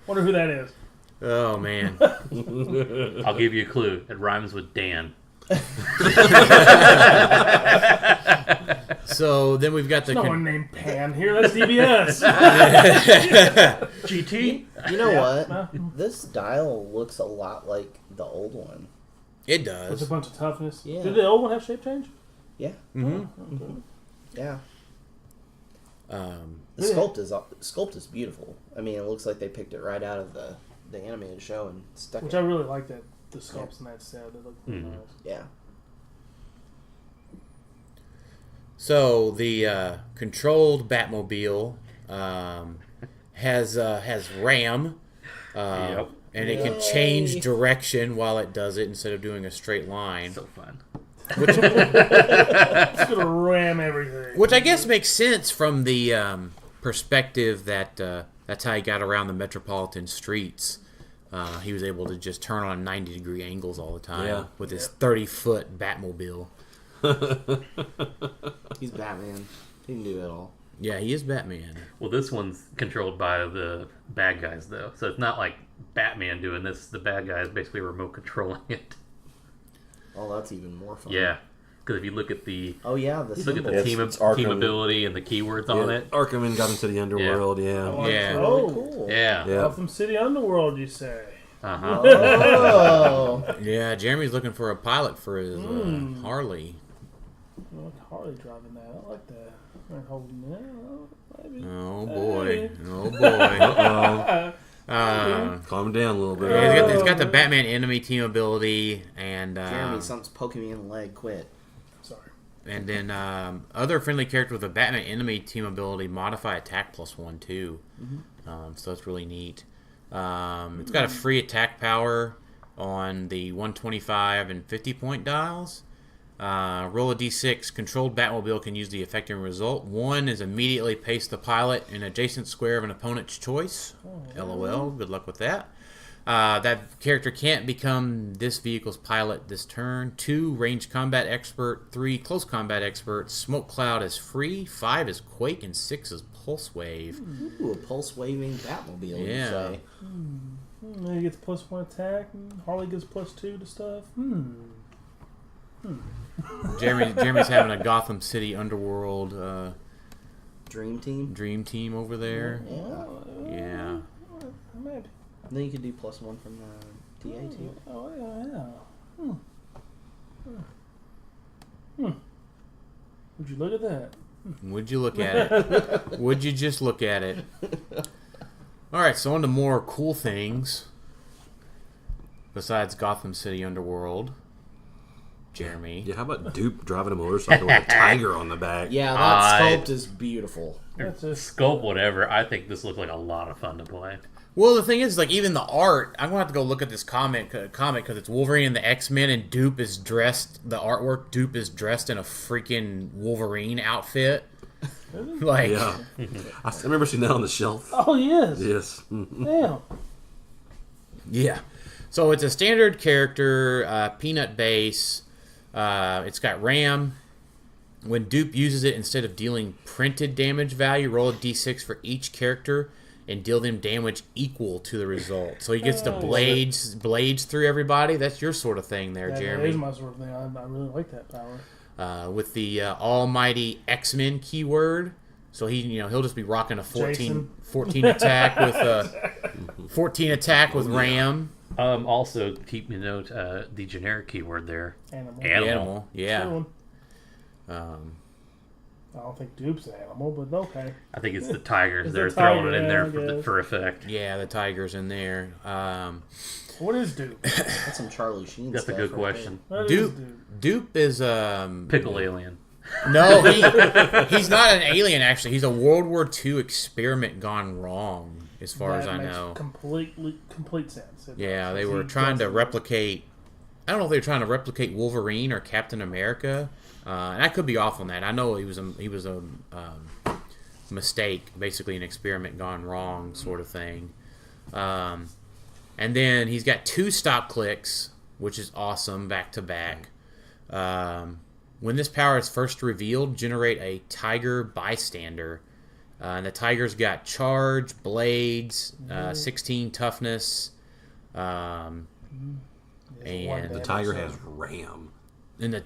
E: Wonder who that is.
A: Oh man.
D: I'll give you a clue. It rhymes with Dan.
A: So then we've got the
E: No one named Pan here. That's DBS.
D: GT?
C: You know
E: Yeah.
C: what? This dial looks a lot like the old one.
A: It
E: With a
A: does.
E: bunch of toughness.
C: Yeah.
E: Did the old one have shape change?
C: Yeah.
A: Mm-hmm.
C: Yeah.
A: Um,
C: The sculpt is beautiful. I mean, it looks like they picked it right out of the animated show and stuck
E: Which
C: it.
E: I really like that the sculpts in that set. They look really nice.
C: Yeah.
A: so the controlled Batmobile has RAM.
D: Yep.
A: And it can change direction while it does it instead of doing a straight line.
D: So fun.
E: It's gonna ram everything.
A: Which I guess makes sense from the perspective that that's how he got around the metropolitan streets. He was able to just turn on 90-degree angles all the time with his 30-foot Batmobile.
C: He's Batman. He can do it all.
A: Yeah, he is Batman.
D: Well, this one's controlled by the bad guys, though. So it's not like Batman doing this. The bad guy is basically remote controlling it.
C: Oh, that's even more fun.
D: Yeah. Because if you look at the
C: Oh, yeah. The
D: look at
C: symbol.
D: the
B: It's Arkham.
D: team ability and the keywords on
B: Yeah,
D: it.
B: Arkham and got into the underworld. Yeah.
A: Yeah.
C: Really
E: Oh,
C: cool.
D: Yeah.
B: Yeah.
E: Gotham City Underworld, you say?
D: Uh-huh.
C: Oh.
A: Yeah, Jeremy's looking for a pilot for his Harley.
E: I like Harley driving that. I like that. I'm holding that. Maybe.
A: Oh boy.
E: Hey.
A: Oh boy.
B: Calm down a little bit.
A: Yeah, it's got the Batman enemy team ability and
C: Jeremy, something's poking me in the leg. Quit.
E: Sorry.
A: and then other friendly character with a Batman enemy team ability modify attack +1 too. So that's really neat. It's got a free attack power on the 125 and 50 point dials. Roll a d6. Controlled Batmobile can use the effective result. 1 is immediately paste the pilot in an adjacent square of an opponent's choice. LOL. Good luck with that. That character can't become this vehicle's pilot this turn. 2, range combat expert. 3, close combat expert. Smoke cloud is free. 5 is quake, and 6 is pulse wave.
C: Ooh, a pulse waving Batmobile, you
A: Yeah.
C: say.
E: He gets +1 attack. Harley gets +2 to stuff.
A: Jeremy's having a Gotham City underworld
C: Dream Team.
A: dream team over there.
C: Yeah.
A: Yeah.
E: Maybe.
C: Then you could do +1 from the TA team.
E: Oh, yeah. Would you look at that?
A: Would you look at it? Would you just look at it? All right, so on to more cool things besides Gotham City Underworld. Jeremy.
B: Yeah, how about Dupe driving a motorcycle with a tiger on the back?
C: Yeah, that sculpt is beautiful.
E: That's just
D: Scope, whatever. I think this looked like a lot of fun to play.
A: Well, the thing is, like, even the art, I'm going to have to go look at this comic because it's Wolverine and the X-Men, and Dupe is dressed, the artwork, Dupe is dressed in a freaking Wolverine outfit. Like,
B: Yeah. I remember seeing that on the shelf.
E: Oh, yes.
B: Yes.
E: Damn.
A: yeah. So it's a standard character, peanut base. It's got RAM. When Dupe uses it, instead of dealing printed damage value, roll a d6 for each character and deal them damage equal to the result. So he gets the blades through everybody. That's your sort of thing there,
E: That
A: Jeremy.
E: is my sort of thing. I really like that power.
A: With the almighty X-Men keyword. So he'll just be rocking a 14 attack with 14 attack with RAM.
D: Also, keep me note the generic keyword there.
E: Animal.
A: Yeah.
E: Good one. I don't think Dupe's an animal, but okay.
D: I think it's the tigers.
E: It's
D: They're
E: the
D: throwing
E: tiger,
D: it in
E: yeah, I
D: there
E: guess.
D: for effect.
A: Yeah, the tiger's in there.
E: What is Dupe?
C: That's some Charlie Sheen
D: That's a
C: stuff
D: good
C: right
D: question.
E: What is
A: Dupe.
E: Dupe?
A: Dupe is
D: Pickle alien.
A: no, he's not an alien. Actually, he's a World War II experiment gone wrong, as far as I
E: makes
A: know.
E: Complete sense. It
A: Yeah,
E: does.
A: they were
E: He
A: trying to
E: does-
A: replicate. I don't know if they were trying to replicate Wolverine or Captain America, and I could be off on that. I know he was a mistake, basically an experiment gone wrong, sort of thing. And then he's got 2 stop clicks, which is awesome, back to back. When this power is first revealed, generate a Tiger Bystander. And the Tiger's got charge, blades, 16 toughness, and
B: The tiger has RAM.
A: the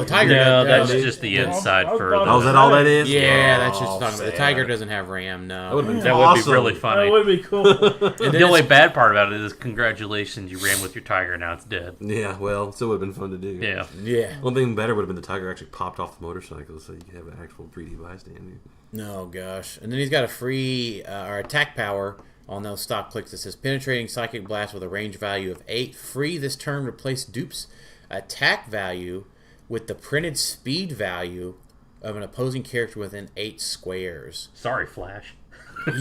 A: Tiger.
D: No, that's
A: doesn't-
D: just the
E: Well,
D: inside
E: I was
D: further.
E: about
B: Oh, is that all that is?
A: Yeah,
B: Oh,
A: that's just talking about. The
B: sad.
A: Tiger doesn't have RAM.
B: That
A: No.
B: would have been
D: That would
B: awesome.
D: be really
E: That
D: funny.
E: would be cool.
A: And then
D: The only
A: it's-
D: bad part about it is, congratulations, you ran with your tiger, now it's dead.
B: Yeah, well, still would have been fun to do.
D: Yeah.
A: Yeah.
B: One thing better would have been the tiger actually popped off the motorcycle so you could have an actual 3D bystander.
A: No, gosh. And then he's got a free or attack power on those stop clicks that says penetrating psychic blast with a range value of 8. Free this turn, replace Dupe's attack value with the printed speed value of an opposing character within 8 squares.
D: Sorry, Flash.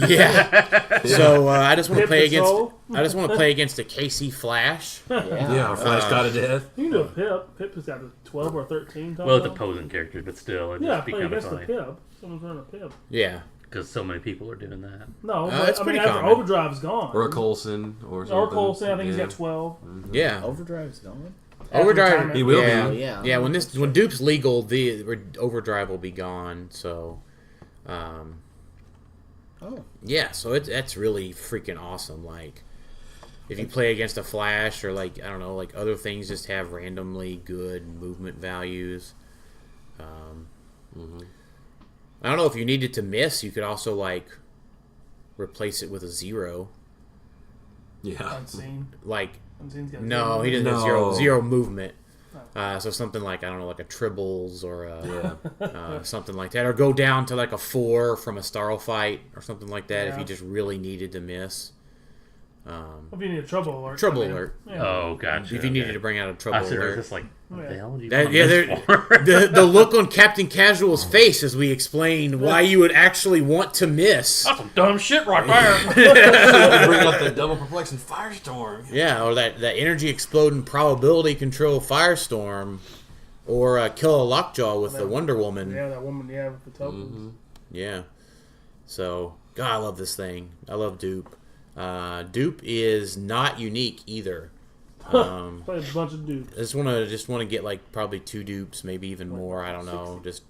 A: Yeah. So I just want to
E: Pip
A: play against.
E: Patrol?
A: I just want to play against a KC Flash.
B: Yeah, our Flash got to death.
E: You can do a Pip. Pip has got a 12 or 13.
D: Well, it's opposing characters, but still, it'd
E: Yeah,
D: just be
E: play
D: kind of
E: against the
D: funny.
E: Pip. Someone's running a Pip.
A: Yeah.
D: Because so many people are doing that.
E: No,
A: That's
E: but I mean,
A: pretty
E: after
A: common.
E: Overdrive's gone.
B: Or a Coulson or something.
E: Or Coulson, I think he's
B: Yeah.
E: got 12.
A: Yeah.
C: Overdrive's gone.
A: Overdrive.
E: retirement.
B: He will be.
A: yeah.
C: Oh, yeah.
A: Yeah. When Dupe's legal, the Overdrive will be gone. So.
C: Oh.
A: Yeah, so that's really freaking awesome. Like, if you play against a Flash or like I don't know, like other things just have randomly good movement values. I don't know if you needed to miss, you could also like replace it with a 0.
B: Yeah.
E: Unseen.
A: Like,
E: Unseen's got
A: no, he doesn't have
B: No.
A: zero movement. So something like I don't know, like a Tribbles or
B: Yeah.
A: something like that, or go down to like a 4 from a Starl fight or something like that if
E: Yeah.
A: you just really needed to miss.
E: If you need a trouble alert.
A: Trouble
E: I mean,
A: alert.
E: Yeah.
D: Oh, gotcha.
A: If you needed to bring out a trouble
D: I said,
A: alert.
D: just like, what the hell did you
A: That-
D: want
A: yeah,
D: this for?
A: the look on Captain Casual's face as we explain why you would actually want to miss.
D: That's some dumb shit right there.
B: Bring out the double perplexing firestorm.
A: Yeah, or that energy exploding probability control firestorm, or kill a lockjaw with the Wonder Woman.
E: Yeah, that woman, with the tokens.
A: Yeah. So, God, I love this thing. I love Dupe. Dupe is not unique either.
E: Play a bunch of dudes.
A: I just want to get like probably 2 dupes, maybe even more. I don't know. Just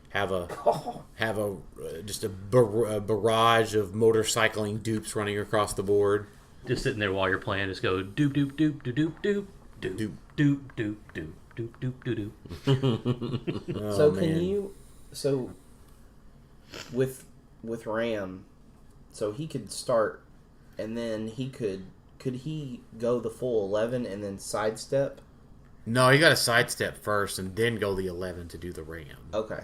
A: have a barrage of motorcycling dupes running across the board.
D: Just sitting there while you're playing, just go doop doop doop doop doop doop doop doop doop doop doop doop doop.
C: So can you? So with Ram, so he could start, and then could he go the full 11 and then sidestep?
A: No, you got to sidestep first and then go the 11 to do the ram.
C: Okay.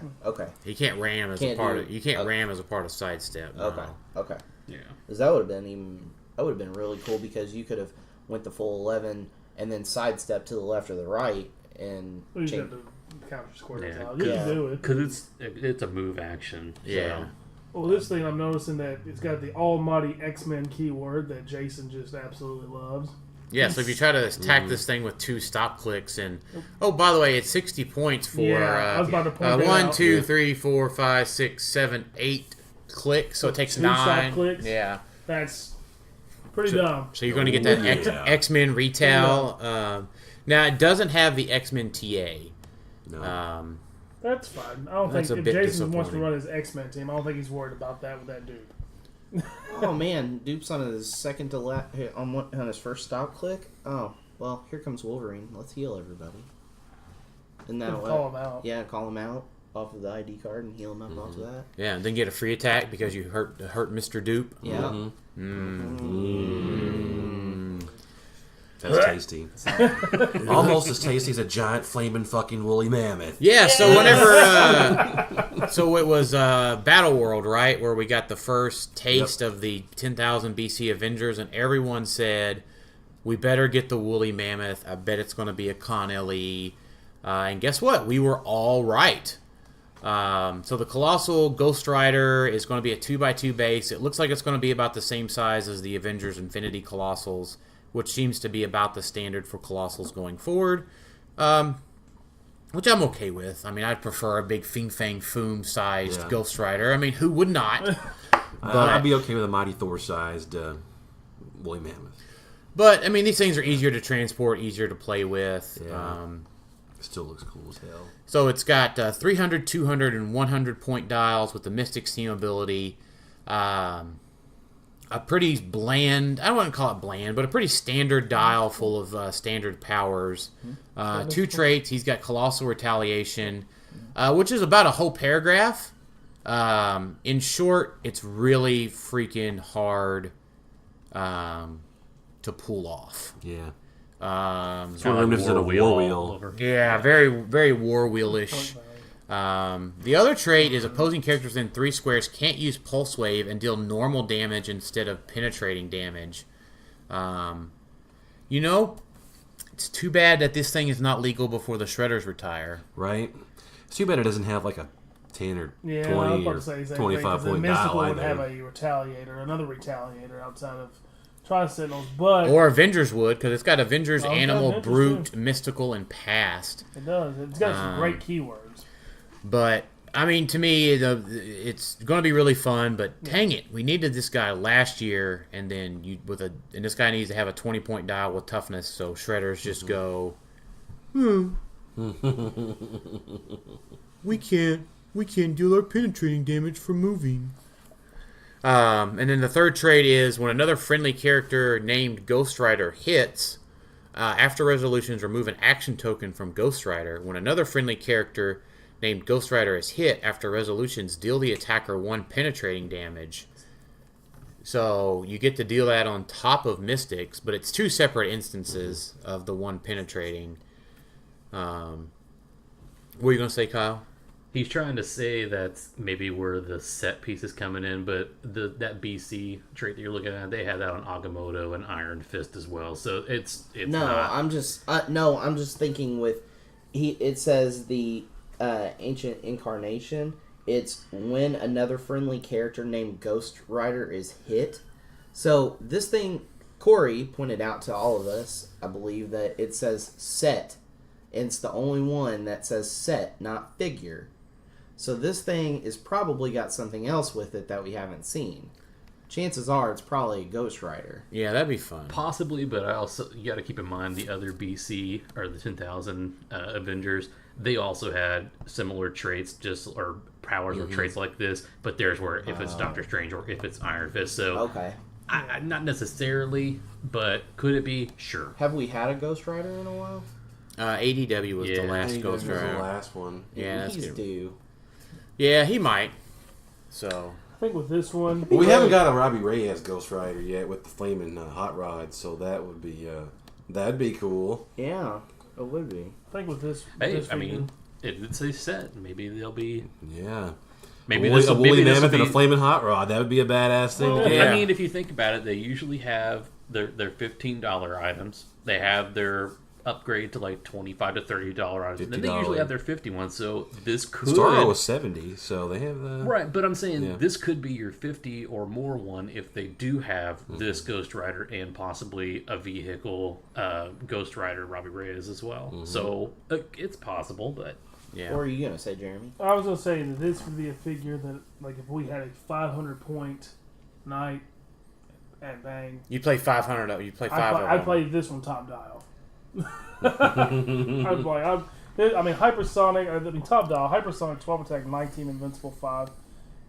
A: He can't ram as a part of. You can't ram as a part of sidestep. No.
C: Okay.
D: Yeah.
C: Because that would have been really cool, because you could have went the full 11 and then sidestep to the left or the right and
E: Well, you
C: change.
E: got the counter square.
D: Yeah.
E: You can do it.
D: Because it's a move action. So.
A: Yeah.
E: Well, this thing I'm noticing that it's got the almighty X-Men keyword that Jason just absolutely loves.
A: Yeah, so if you try to attack this thing with 2 stop clicks, and oh, by the way, it's 60 points for
E: I was about to point that
A: 1,
E: out.
A: 2, 3, 4, 5, 6, 7, 8 clicks. So it takes
E: 2
A: 9.
E: stop clicks?
A: Yeah.
E: That's pretty dumb.
A: So you're going to get that X-Men retail. Now it doesn't have the X-Men TA.
B: No.
E: That's fine. I don't
A: That's
E: think
A: a
E: if
A: bit
E: Jason wants to
A: disappointing.
E: run his X-Men team, I don't think he's worried about that with that dude.
C: Oh man, Dupe's on his second to last on his first stop click. Oh well, here comes Wolverine. Let's heal everybody. And now
E: Call him out.
C: Yeah, call him out off of the ID card and heal him up off of that.
A: Yeah, and then get a free attack because you hurt Mr. Dupe.
C: Yeah.
B: That's tasty. Almost as tasty as a giant flaming fucking woolly mammoth.
A: Yeah, so whenever, so it was Battle World, right, where we got the first taste of the 10,000 BC Avengers, and everyone said, we better get the woolly mammoth. I bet it's going to be a Con LE. And guess what? We were all right. So the Colossal Ghost Rider is going to be a 2x2 base. It looks like it's going to be about the same size as the Avengers Infinity Colossals, which seems to be about the standard for Colossals going forward, which I'm okay with. I mean, I'd prefer a big Fing Fang Foom-sized Ghost Rider. I mean, who would not?
B: I'd be okay with a Mighty Thor-sized woolly mammoth.
A: But, I mean, these things are easier to transport, easier to play with.
B: Yeah. Still looks cool as hell.
A: So it's got 300, 200, and 100 point dials with the Mystic Steam ability. A pretty bland, I don't want to call it bland, but a pretty standard dial full of standard powers. 2 traits. He's got Colossal Retaliation, which is about a whole paragraph. In short, it's really freaking hard to pull off.
B: Yeah.
D: So
B: War Wheel.
D: all over.
A: Yeah, very, very War Wheel-ish. The other trait is opposing characters within 3 squares can't use Pulse Wave and deal normal damage instead of penetrating damage. It's too bad that this thing is not legal before the Shredders retire.
B: Right? It's too bad it doesn't have like a 10 or
E: Yeah, I was
B: 20
E: about
B: or
E: to say
B: 25 point
E: Mystical
B: dial
E: would have
B: either.
E: a Retaliator, another Retaliator outside of Tri-Sentinels, but
A: Or Avengers would, because it's got Avengers,
E: Oh, it's got
A: Animal,
E: Avengers,
A: Brute,
E: too.
A: Mystical, and Past.
E: it does. It's got some great keywords.
A: But, I mean, to me, it's going to be really fun, but dang it, we needed this guy last year, and then and this guy needs to have a 20-point dial with toughness, so Shredders just go, we can't deal our penetrating damage from moving. And then the third trait is when another friendly character named Ghost Rider hits, after resolutions, remove an action token from Ghost Rider. When another friendly character named Ghost Rider is hit, after resolutions, deal the attacker 1 penetrating damage. So you get to deal that on top of Mystics, but it's 2 separate instances of the 1 penetrating. What were you going to say, Kyle?
D: He's trying to say that's maybe where the set piece is coming in, but that BC trait that you're looking at, they have that on Agamotto and Iron Fist as well. So it's
C: No,
D: not.
C: I'm just thinking with it says the Ancient Incarnation. It's when another friendly character named Ghost Rider is hit. So this thing, Corey pointed out to all of us, I believe, that it says set. And it's the only one that says set, not figure. So this thing is probably got something else with it that we haven't seen. chances are it's probably Ghost Rider.
A: Yeah, that'd be fun.
D: Possibly, but I also you got to keep in mind the other BC or the 10,000 Avengers. They also had similar traits, or powers or traits like this. But theirs were if it's Doctor Strange or if it's Iron Fist. So
C: Okay.
D: not necessarily, but could it be? Sure.
C: Have we had a Ghost Rider in a while?
A: ADW was the last
B: ADW
A: Ghost
B: was
A: Rider.
B: the last one.
A: Yeah, that's
C: He's
A: good.
C: due.
A: Yeah, he might. So
E: I think with this one,
B: Well, we haven't got a Robbie Reyes Ghost Rider yet with the flaming hot rod, so that would be that'd be cool.
C: Yeah, it would be.
E: I think with this.
D: Hey,
E: this
D: I mean, it's a set. Maybe they'll be.
B: Yeah.
D: Maybe
B: a
D: this
B: woolly
D: maybe
B: mammoth
D: this'll
B: and a
D: be-
B: flaming hot rod. That would be a badass thing.
E: Well,
B: to get.
A: Yeah.
D: I mean, if you think about it, they usually have their $15 items. They have their upgrade to like $25 to $30 items. And then they usually
B: $50.
D: have their 50 ones. So this could
B: Starro was 70, so they have the
D: right. But I'm saying
B: Yeah.
D: this could be your 50 or more one if they do have this Ghost Rider and possibly a vehicle Ghost Rider Robbie Reyes as well. So it's possible, but
A: yeah.
C: What are you gonna say, Jeremy?
E: I was gonna say that this would be a figure that, like, if we had a 500-point night at Bang,
A: You play 500 of you play 5 of them.
E: I'd play this one top dial. I'd play. I mean, hypersonic. I mean, top dial. Hypersonic, 12 attack, 19 invincible, 5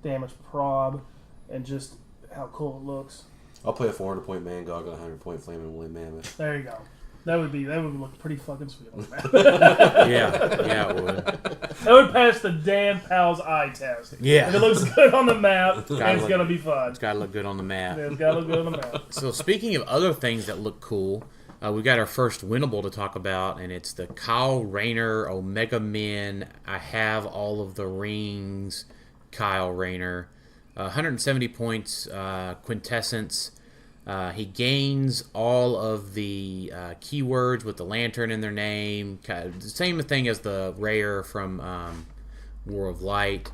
E: damage prob, and just how cool it looks.
B: I'll play a 400-point Mangog and a 100-point flaming woolly mammoth.
E: There you go. That would look pretty fucking sweet on the map.
A: yeah, it would.
E: That would pass the Dan Powell's eye test.
A: Yeah.
E: If it looks good on the map,
A: gotta
E: it's
A: look-
E: gonna be fun.
A: It's got to look good on the map.
E: It's gotta look good on the map.
A: So speaking of other things that look cool, we got our first winnable to talk about, and it's the Kyle Rayner Omega Men. I have all of the rings. Kyle Rayner, 170 points, quintessence. He gains all of the keywords with the lantern in their name. The same thing as the rare from War of Light.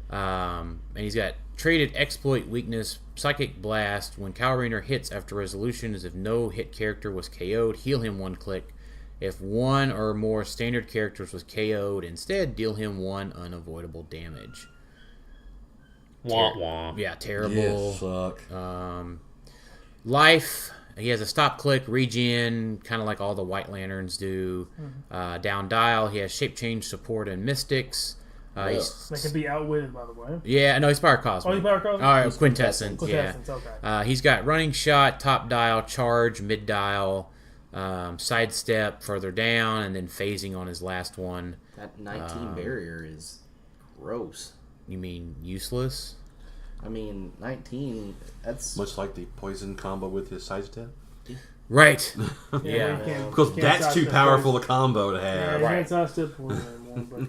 A: And he's got traded exploit weakness, psychic blast. When Kyle Rayner hits after resolution, as if no hit character was KO'd, heal him 1 click. If one or more standard characters was KO'd, instead deal him 1 unavoidable damage.
D: wah wah.
A: Yeah, terrible.
B: Suck.
A: Life, he has a stop click, regen, kind of like all the White Lanterns do. Down dial, he has shape change, support, and mystics.
E: They can be outwitted, by the way.
A: Yeah, no, he's Power Cosmic.
E: Oh, he's Power Cosmic?
A: All right, Quintessence,
E: Quintessence,
A: yeah.
E: okay.
A: He's got running shot, top dial, charge, mid dial, sidestep further down, and then phasing on his last one.
C: That 19 barrier is gross.
A: You mean useless?
C: I mean, 19. That's
B: Much like the poison combo with his sidestep.
A: Right.
E: Yeah,
A: Yeah.
E: you can't-
B: Because
E: you can't
B: that's too
E: sidestep
B: poison
E: poison.
B: a combo to
E: Yeah,
B: have.
E: you
A: Right.
E: can't sidestep poison anymore.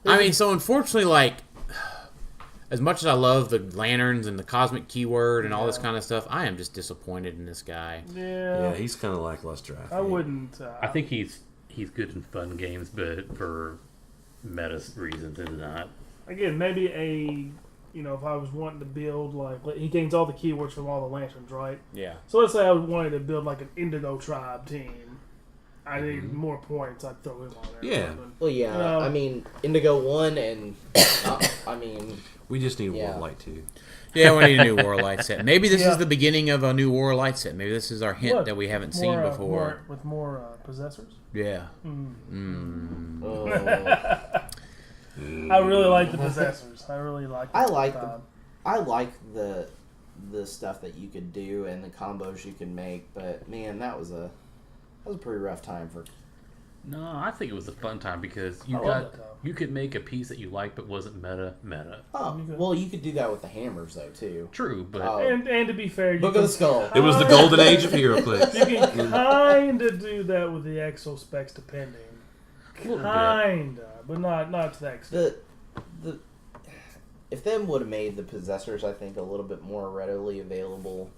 E: But
A: I mean, so unfortunately, like, as much as I love the lanterns and the cosmic keyword and all this kind of stuff, I am just disappointed in this guy.
E: yeah,
B: Yeah, he's kind of lackluster.
E: I wouldn't.
D: I think he's good in fun games, but for meta reasons, it's not.
E: Again, maybe if I was wanting to build, like, he gains all the keywords from all the lanterns, right?
A: Yeah.
E: So let's say I wanted to build, like, an Indigo Tribe team. I need more points. I'd throw him on there.
B: Yeah.
C: well, yeah.
E: No.
C: I mean, Indigo 1 and I mean,
B: We just need
C: Yeah.
B: War Light too.
A: Yeah, we need a new War Light set. Maybe this
E: Yeah.
A: is the beginning of a new War Light set. Maybe this is our hint
E: Look,
A: that we haven't seen
E: more,
A: before.
E: with more possessors.
A: Yeah.
C: oh,
E: I really like the possessors. I really like.
C: I like
E: the.
C: I like the stuff that you could do and the combos you can make, but man, that was a pretty rough time for.
D: No, I think it was a fun time because
E: I love that time.
D: you could make a piece that you liked but wasn't meta.
C: Oh, well, you could do that with the hammers though too.
D: True, but
C: Oh.
E: And to be fair, you
C: Book
E: can,
C: of the Skull.
B: It was the golden age of HeroClix.
E: you can kind of do that with the exo specs, depending.
D: a little bit.
E: Kinda, but not to that extent.
C: The if them would have made the possessors, I think, a little bit more readily available,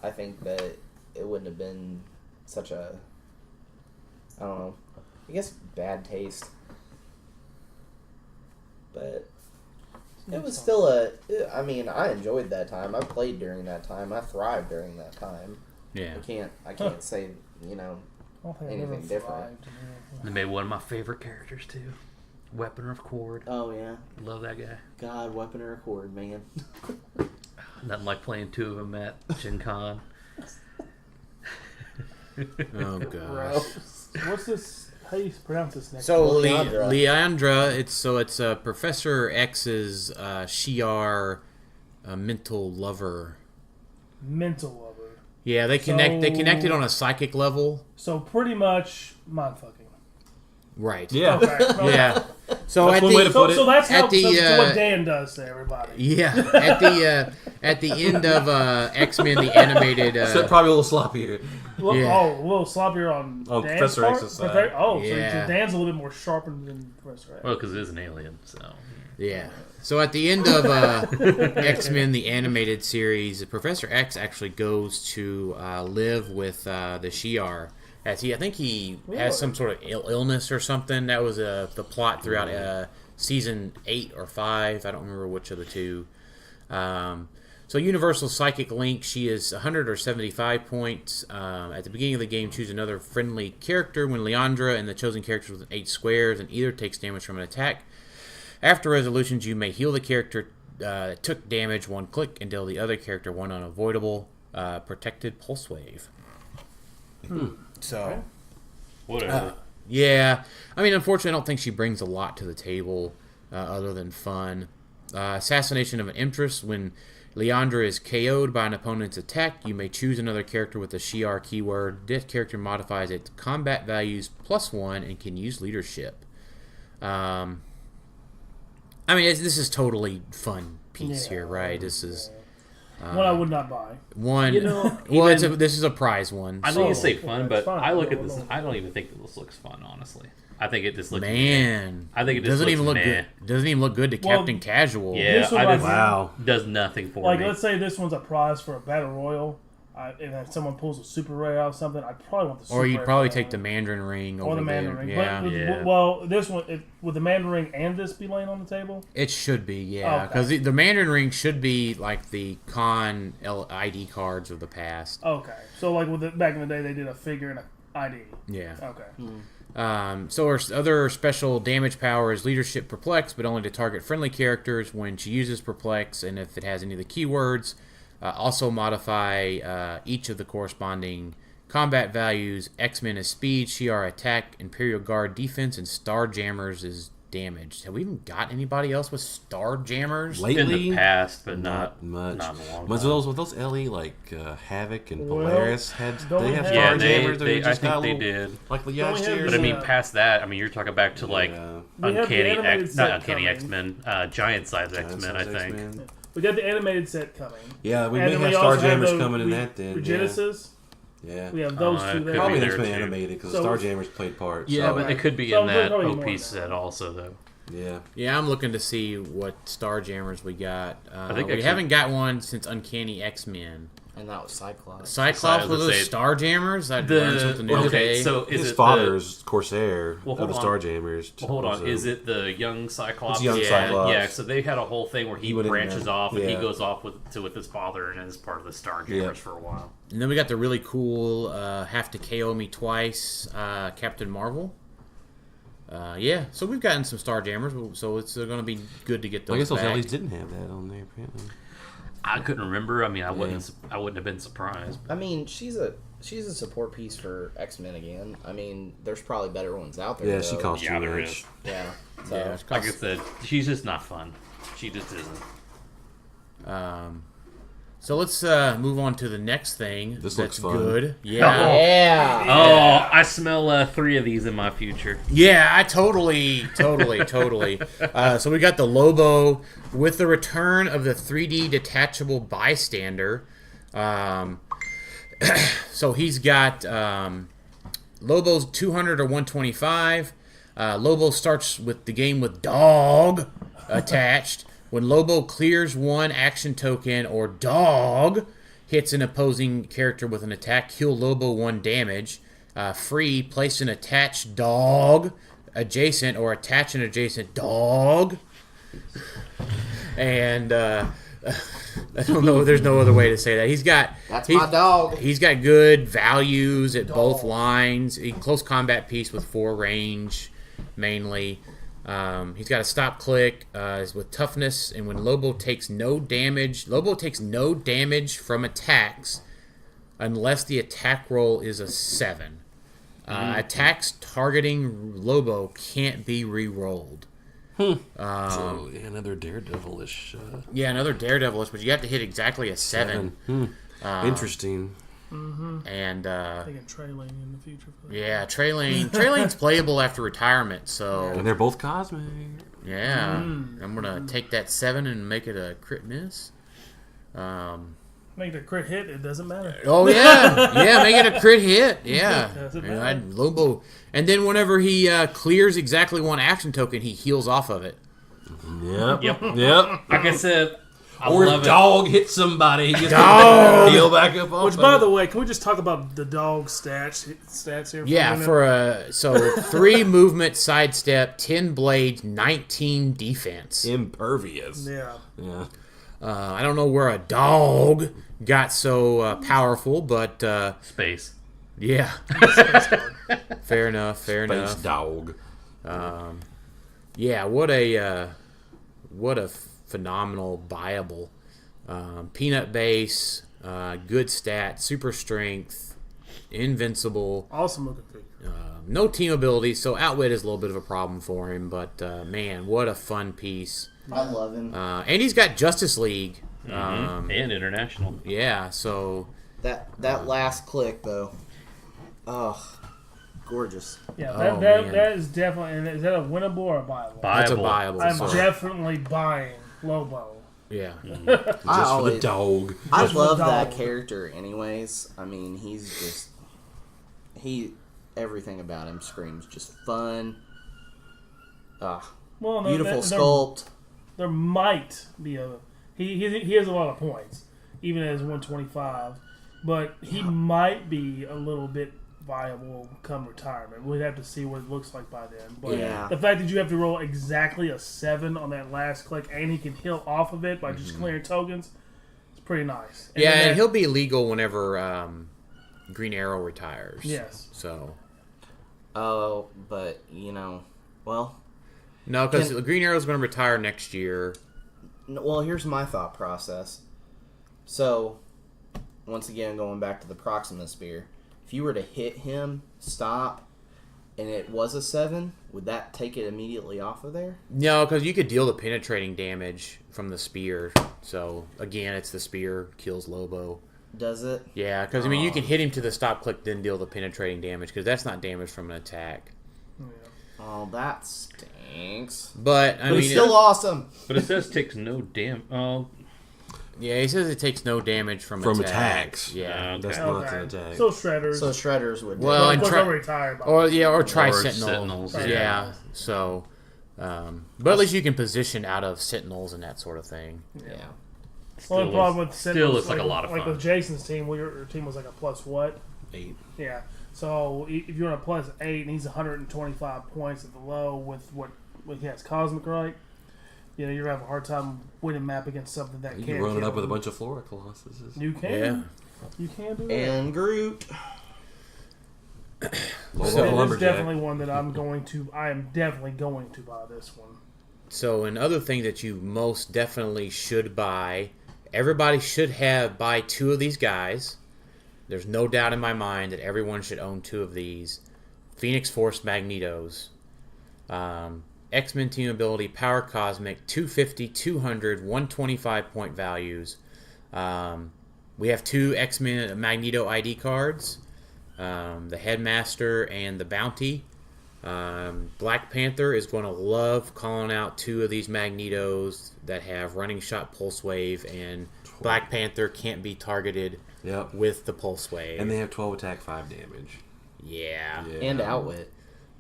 C: I think that it wouldn't have been such a, I don't know, I guess bad taste. But it was still I mean, I enjoyed that time. I played during that time. I thrived during that time.
A: Yeah.
C: I can't say,
E: I don't think I've
C: anything
E: ever
C: different.
E: thrived in
D: They made one of my favorite characters too. Weapon of Cord.
C: Oh yeah,
D: Love that guy.
C: God, weapon or cord, man.
D: Nothing like playing two of them at Gen Con.
A: Oh gosh.
C: Gross.
E: What's this? How do you pronounce this next?
A: So
E: one?
A: Leandra, it's Professor X's Shi'ar mental lover.
E: Mental lover.
A: Yeah, they connected on a psychic level.
E: So pretty much mind fucking.
A: Right.
B: Yeah.
E: Okay.
A: Yeah. So
B: That's
A: at
B: one way to
A: the
B: put it.
E: So that's how
A: At the,
E: so what Dan does to everybody.
A: yeah at the end of X-Men the animated
B: Except probably a little sloppier.
A: Yeah.
E: Oh, a little sloppier on
B: On
E: Dan's
B: Professor
E: part?
B: X's side.
E: Oh,
A: Yeah.
E: so Dan's a little bit more sharpened than Professor X.
D: Well, because it is an alien, so.
A: yeah. So at the end of X-Men the animated series, Professor X actually goes to live with the Shi'ar. I think he has some sort of illness or something. That was the plot throughout season 8 or 5. I don't remember which of the two. So Universal Psychic Link, she is 100 or 75 points. At the beginning of the game, choose another friendly character. When Leandra and the chosen characters with 8 squares, and either takes damage from an attack. After resolutions, you may heal the character that took damage 1 click and deal the other character 1 unavoidable protected pulse wave. So,
D: Whatever.
A: yeah. I mean, unfortunately, I don't think she brings a lot to the table other than fun. Assassination of an Empress. When Leandra is KO'd by an opponent's attack, you may choose another character with the Shi'ar keyword. This character modifies its combat values +1 and can use leadership. I mean, this is totally fun piece here, right? This is
E: One I would not buy.
A: one.
D: You know,
A: well,
D: even-
A: this is a prize one.
D: I
A: so-
D: know you say fun,
E: it's
D: but
E: fun.
D: I look at
E: No,
D: this.
E: no.
D: I don't even think that this looks fun, honestly. I think it just looks
A: Man,
D: I think it just
A: doesn't
D: looks
A: even look
D: meh.
A: good. Doesn't even look good to
E: Well,
A: Captain Casual.
D: Yeah,
E: This one
D: I
E: right
D: just
E: here-
B: Wow.
D: does nothing for
E: Like,
D: me.
E: let's say this one's a prize for a battle royal, and then someone pulls a super rare out of something. I'd probably want the super
A: Or you'd
E: rare
A: probably
E: for
A: take
E: that
A: the
E: one.
A: Mandarin ring
E: Or
A: over
E: the
A: there.
E: Mandarin ring.
A: Yeah,
E: But,
D: Yeah.
E: well, this one, would the Mandarin ring and this be laying on the table?
A: it should be. Yeah,
E: Okay.
A: because the Mandarin ring should be like the con ID cards of the past.
E: Okay. So, like, back in the day, they did a figure and an ID.
A: Yeah.
E: Okay.
A: So her other special damage power is Leadership Perplex, but only to target friendly characters when she uses Perplex, and if it has any of the keywords. Also modify each of the corresponding combat values. X-Men is speed, Shi'ar attack, Imperial Guard defense, and Star Jammers is damage. Have we even got anybody else with Star Jammers?
D: in
B: Lately,
D: the past, but
B: not much.
D: Not in a long
B: Was
D: time.
B: those LE like Havoc and
E: Well,
B: Polaris had?
E: don't
B: They
E: we
B: have
E: have-
B: Star
D: Yeah, they,
B: Jammers. or
D: they,
B: just
D: I
B: got
D: think they
B: a little,
D: did.
B: like the
E: Don't we
B: last
E: have
B: year.
D: But I mean, past that, I mean, you're talking back to like
B: Yeah.
E: We have the
D: Uncanny
E: animated
D: X,
E: set
D: not Uncanny
E: coming.
D: X-Men, Giant Size X-Men, I
B: Giant-size
D: think.
B: X-Men.
E: We got the animated set coming.
B: Yeah, we
E: And
B: may
E: then
B: have
E: we
B: Star
E: also have
B: Jammers
E: the
B: coming in that then. Yeah.
E: Regenesis.
B: Yeah.
E: We have those
D: it
E: two
D: could
E: there.
D: be
B: Probably
D: there
B: X-Men
D: too.
B: animated because
E: So-
B: Star Jammers played parts.
D: Yeah,
B: so,
D: but it could be
E: So
D: in
E: there's
D: that
E: probably
D: OP
E: more than
D: set
E: that.
D: also, though.
B: yeah.
A: Yeah, I'm looking to see what Star Jammers we got.
D: think
A: we
D: actually-
A: haven't got one since Uncanny X-Men.
C: And that was Cyclops.
A: Cyclops
D: I
A: with
D: was
A: those
D: gonna say-
A: Star Jammers? I'd learn something new
D: okay,
A: today.
D: so is
B: His
D: it
B: father is Corsair
D: Well,
B: of
D: hold
B: the
D: on.
B: Star Jammers.
D: Well, hold on.
B: so-
D: Is it the young Cyclops?
B: It's young
A: Yeah.
B: Cyclops.
D: Yeah, so they had a whole thing where he
B: went in
D: branches
B: there.
D: off and he
B: Yeah.
D: goes off with his father and is part of the Star Jammers
B: Yeah.
D: for a while.
A: And then we got the really cool Have to KO Me Twice Captain Marvel. Yeah, so we've gotten some Star Jammers, so it's going to be good to get those
B: I guess those
A: back.
B: LEs didn't have that on there apparently.
D: I couldn't remember. I mean, I wouldn't have been surprised.
C: I mean, she's a support piece for X-Men again. I mean, there's probably better ones out there.
B: Yeah, she
C: though.
B: costs
D: Yeah,
B: too
D: there
B: much.
D: is.
C: Yeah. So
A: Yeah, it's
D: Like I
A: cost-
D: said, she's just not fun. She just isn't.
A: So let's move on to the next thing.
B: This
A: that's
B: looks fun.
A: good. Yeah.
C: yeah.
D: Oh, I smell 3 of these in my future.
A: Yeah, I totally. So we got the Lobo with the return of the 3D detachable bystander. So he's got Lobo's 200 or 125. Lobo starts with the game with dog attached. When Lobo clears one action token or dog hits an opposing character with an attack, heal Lobo 1 damage. Free, place an attached dog adjacent or attach an adjacent dog. And I don't know. There's no other way to say that.
C: That's my dog.
A: He's got good values at both lines. A close combat piece with 4 range, mainly. He's got a stop click with toughness, and when Lobo takes no damage from attacks unless the attack roll is a 7. Attacks targeting Lobo can't be re-rolled.
B: So, another Daredevilish.
A: Yeah, another Daredevilish, but you have to hit exactly a 7.
B: Interesting.
A: And
E: Thinking Trey Lane in the future. For that.
A: yeah, Trey Lane's playable after retirement, so
B: And they're both cosmic.
A: yeah, I'm gonna take that 7 and make it a crit miss.
E: Make it a crit hit. It doesn't matter.
A: Oh yeah, make it a crit hit. Yeah,
E: Doesn't
A: and
E: matter.
A: Lobo, and then whenever he clears exactly 1 action token, he heals off of it.
B: Yep.
D: Yep.
B: Yep.
D: Like I said, I
B: Or
D: love
B: if
D: it.
B: dog hits somebody, he gets
A: Dog!
B: to heal back up off
E: Which,
B: of
E: by
B: it.
E: the way, can we just talk about the dog stats here?
A: Yeah,
E: a minute?
A: for 3 movement, sidestep, 10 blades, 19 defense.
B: Impervious.
E: Yeah.
B: Yeah.
A: I don't know where a dog got so powerful, but
D: Space.
A: yeah, fair enough.
B: Space dog.
A: Yeah, what a phenomenal viable peanut base, good stats, super strength, invincible,
E: Awesome looking figure.
A: no team abilities, so outwit is a little bit of a problem for him, but man, what a fun piece.
C: I love him.
A: And he's got Justice League.
D: And international.
A: Yeah, so
C: That last click though, oh, gorgeous.
E: Yeah,
A: Oh,
E: that
A: man.
E: that is definitely. And is that a winnable or a buyable?
A: that's a
D: Viable.
A: viable.
E: I'm
A: So,
E: definitely buying Lobo.
A: yeah.
C: I
B: Just for the
C: always,
B: dog.
C: I
E: Just for
C: love
E: the
C: that
E: dog.
C: character. Anyways, I mean, everything about him screams just fun.
E: Well, no,
C: Beautiful
E: there
C: sculpt.
E: There might be a. He has a lot of points, even as 125, but he might be a little bit viable come retirement. We'd have to see what it looks like by then. But
C: Yeah.
E: the fact that you have to roll exactly a 7 on that last click, and he can heal off of it by just clearing tokens, it's pretty nice.
A: Yeah,
E: then
A: and
E: that-
A: he'll be legal whenever Green Arrow retires.
E: Yes.
A: So
C: Oh, but well,
A: no, because
C: Can-
A: Green Arrow's going to retire next year.
C: well, here's my thought process. So, once again, going back to the Proxima Spear, if you were to hit him, stop, and it was a 7, would that take it immediately off of there?
A: No, because you could deal the penetrating damage from the spear. So again, it's the spear kills Lobo.
C: Does it?
A: Yeah, because I mean, you can hit him to the stop click, then deal the penetrating damage because that's not damage from an attack.
C: Oh, that stinks.
A: But I
C: But
A: mean,
C: it's still awesome.
D: But it says takes no damn. Oh,
A: yeah, he says it takes no damage from
B: attacks.
A: Yeah,
B: That's
D: Okay.
B: not an attack.
E: So Shredders.
C: So Shredders would.
A: Well,
E: well,
A: and
E: of course,
A: try-
E: I'm retired. By
A: or try
D: Or
A: Sentinel.
D: Sentinels,
A: Yeah,
E: yeah.
A: so. But at least you can position out of Sentinels and that sort of thing.
C: yeah.
E: Only problem with
D: still
E: Sentinels,
D: looks like a lot of
E: Like
D: fun.
E: with Jason's team, your team was like a plus what?
B: 8.
E: Yeah. So if you're on a plus 8 and he's 125 points at the low with what he has Cosmic, right? You're gonna have a hard time winning map against something that
B: You
E: can
B: can run it
E: kill
B: up with a
E: him.
B: bunch of Flora Colossuses.
E: You can.
A: Yeah.
E: You can do that.
C: And Groot.
B: Lobo
E: So this is
B: Lumberjack.
E: definitely one that I am definitely going to buy this one.
A: So another thing that you most definitely should buy, everybody should buy 2 of these guys. There's no doubt in my mind that everyone should own 2 of these. Phoenix Force Magnetos. X-Men team ability, Power Cosmic, 250, 200, 125 point values. We have 2 X-Men Magneto ID cards. The Headmaster and the Bounty. Black Panther is going to love calling out 2 of these Magnetos that have Running Shot, Pulse Wave, and Black Panther can't be targeted
B: Yep.
A: with the Pulse Wave.
B: And they have 12 attack, 5 damage.
A: yeah.
C: And Outwit.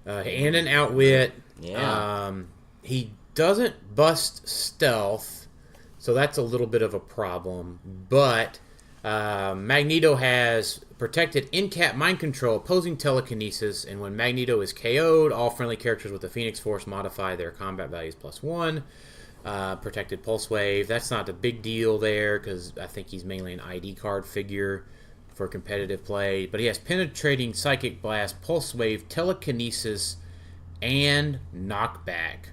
A: And an Outwit.
C: Yeah.
A: He doesn't bust stealth, so that's a little bit of a problem. But Magneto has protected in-cap mind control, opposing telekinesis, and when Magneto is KO'd, all friendly characters with the Phoenix Force modify their combat values +1. Protected Pulse Wave. That's not a big deal there because I think he's mainly an ID card figure for competitive play. But he has Penetrating Psychic Blast, Pulse Wave, Telekinesis, and knockback.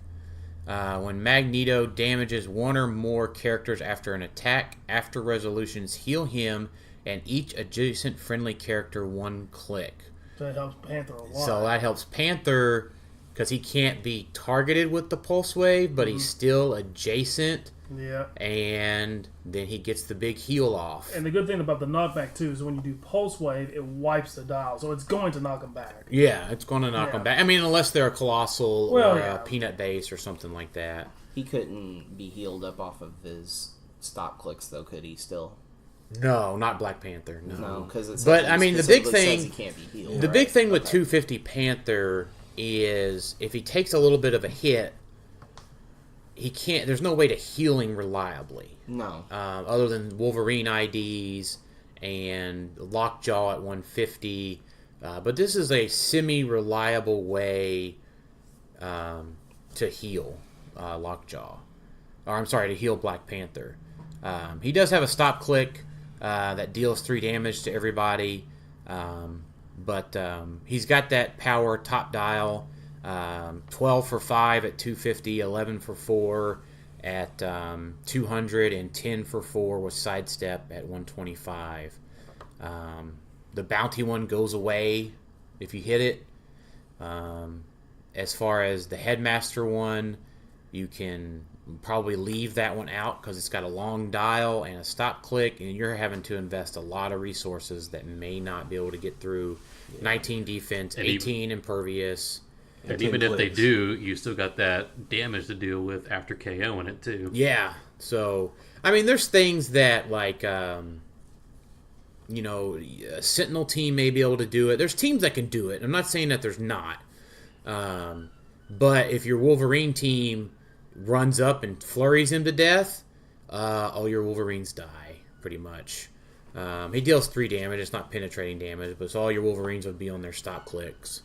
A: When Magneto damages one or more characters after an attack, after resolutions heal him and each adjacent friendly character 1 click.
E: So that helps Panther a lot.
A: So that helps Panther because he can't be targeted with the pulse wave, but he's still adjacent.
E: Yeah.
A: And then he gets the big heal off.
E: And the good thing about the knockback, too, is when you do Pulse Wave, it wipes the dial. So it's going to knock him back.
A: Yeah, it's going to knock him back. I mean, unless they're a Colossal or a Peanut Base or something like that.
C: He couldn't be healed up off of his stop clicks, though, could he still?
A: No, not Black Panther.
C: No, because it's.
A: But I mean, the big thing.
C: He can't be healed,
A: the big thing with 250 Panther is if he takes a little bit of a hit, he can't. There's no way to heal him reliably.
C: No.
A: Other than Wolverine IDs and Lockjaw at 150, but this is a semi-reliable way to heal Lockjaw. Or I'm sorry, to heal Black Panther. He does have a stop click that deals 3 damage to everybody, but he's got that power top dial, 12 for 5 at 250, 11 for 4 at 200, and 10 for 4 with sidestep at 125. The bounty one goes away if you hit it. As far as the headmaster one, you can probably leave that one out because it's got a long dial and a stop click, and you're having to invest a lot of resources that may not be able to get through. 19 defense, 18 impervious.
D: And even if they do, you still got that damage to deal with after KOing it too.
A: Yeah. So, I mean, there's things that, like, a Sentinel team may be able to do it. There's teams that can do it. I'm not saying that there's not. But if your Wolverine team runs up and flurries him to death, all your Wolverines die, pretty much. He deals 3 damage. It's not penetrating damage, but so all your Wolverines would be on their stop clicks.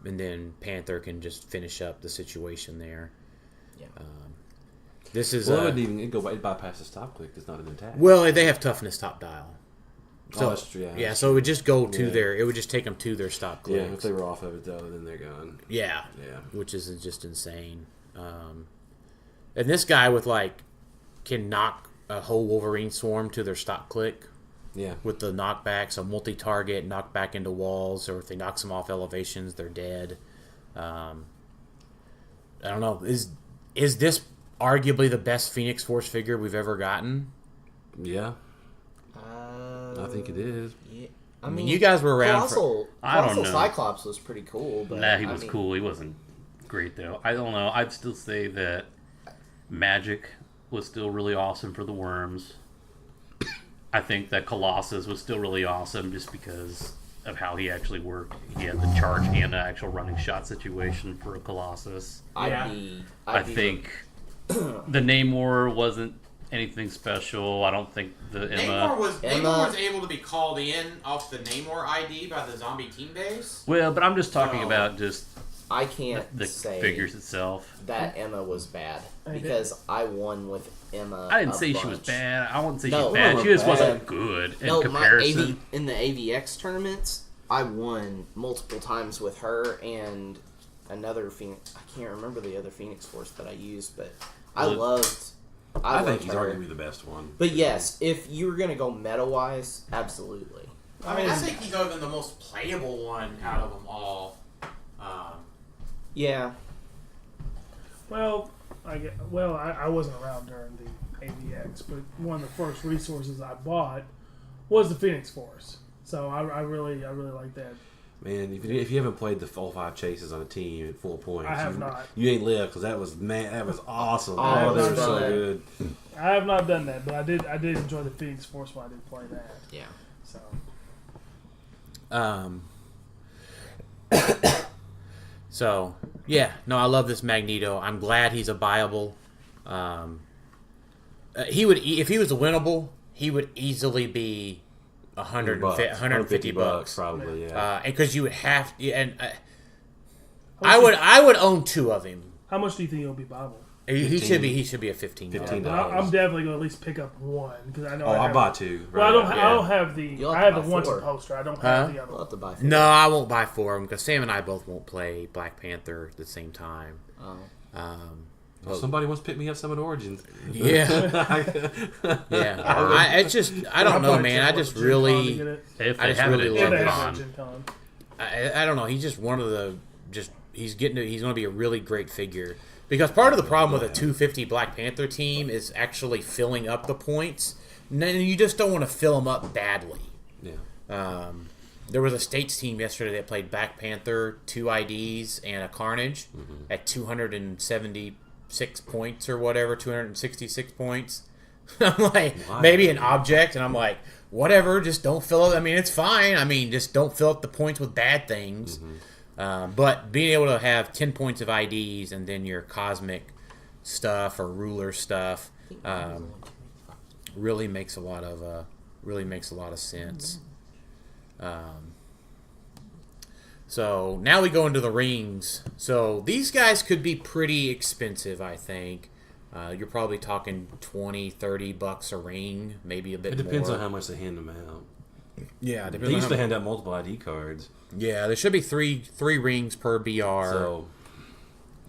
A: And then Panther can just finish up the situation there.
C: Yeah.
A: This is
B: it wouldn't even it bypass the stop click. It's not an attack.
A: Well, they have toughness top dial. So,
B: that's true.
A: Yeah, so it would just go to their. It would just take them to their stop clicks.
B: Yeah, if they were off of it though, then they're gone.
A: Yeah.
B: Yeah.
A: Which is just insane. And this guy can knock a whole Wolverine swarm to their stop click.
B: Yeah.
A: With the knockback, so multi-target, knock back into walls, or if they knocks them off elevations, they're dead. I don't know. Is this arguably the best Phoenix Force figure we've ever gotten?
B: Yeah. I think it is.
C: Yeah.
A: I mean, you guys were around
C: Colossal Cyclops was pretty cool. But
D: He was cool. He wasn't great, though. I don't know. I'd still say that Magic was still really awesome for the worms. I think that Colossus was still really awesome just because of how he actually worked. He had the charge and the actual running shot situation for a Colossus. I think the Namor wasn't anything special. I don't think the Emma
A: was able to be called in off the Namor ID by the zombie team base.
D: Well, but I'm just talking about just
C: I can't
D: the
C: say
D: figures itself.
C: That Emma was bad because I won with Emma.
D: I didn't say she was bad. I wouldn't say she was
C: bad.
D: bad. She just wasn't good in comparison.
C: In the AVX tournaments, I won multiple times with her and another Phoenix. I can't remember the other Phoenix Force that I used, but I think
B: he's arguably the best one.
C: But yes, if you were gonna go meta wise, absolutely.
A: I mean, I think he's even the most playable one out of them all.
C: Yeah.
E: Well, I wasn't around during the AVX, but one of the first resources I bought was the Phoenix Force. So I really like that.
B: Man, if you haven't played the full 5 chases on a team at full points,
E: I have not.
B: You ain't lived because that was awesome.
C: Oh,
B: they were so good.
E: I have not done that, but I did enjoy the Phoenix Force when I did play that.
C: Yeah.
A: So, yeah, no, I love this Magneto. I'm glad he's a viable. He would, if he was a winnable, he would easily be $150
B: probably. Yeah,
A: because you would have, I would own 2 of him.
E: How much do you think he'll be viable?
A: He should be a $15.
B: $15.
E: I'm definitely gonna at least pick up one because I know.
B: I bought two.
E: Well, I don't.
B: Right,
E: I don't have the.
C: You'll
E: I
C: have
E: have
C: to
E: the
C: buy
E: wanted
C: 4.
E: poster. I don't have the other
C: We'll
E: one.
C: have to buy 4.
A: No, I won't buy 4 of them because Sam and I both won't play Black Panther at the same time.
B: Well, somebody wants to pick me up some at Origins.
A: Yeah, yeah. I don't know, man. I just really love Con. I don't know. He's just one of the he's going to be a really great figure because part of the problem with a 250 Black Panther team is actually filling up the points. And you just don't want to fill them up badly.
B: Yeah.
A: There was a States team yesterday that played Black Panther, 2 IDs, and a Carnage at 276 points or whatever, 266 points. I'm like, maybe an object, and I'm like, whatever, just don't fill it. I mean, it's fine. I mean, just don't fill up the points with bad things. But being able to have 10 points of IDs and then your cosmic stuff or ruler stuff really makes a lot of sense. So now we go into the rings. So these guys could be pretty expensive, I think. You're probably talking $20-$30 a ring, maybe a bit more.
B: It depends on how much they hand them out.
A: Yeah,
B: they used to hand out multiple ID cards.
A: Yeah, there should be three rings per BR.
B: So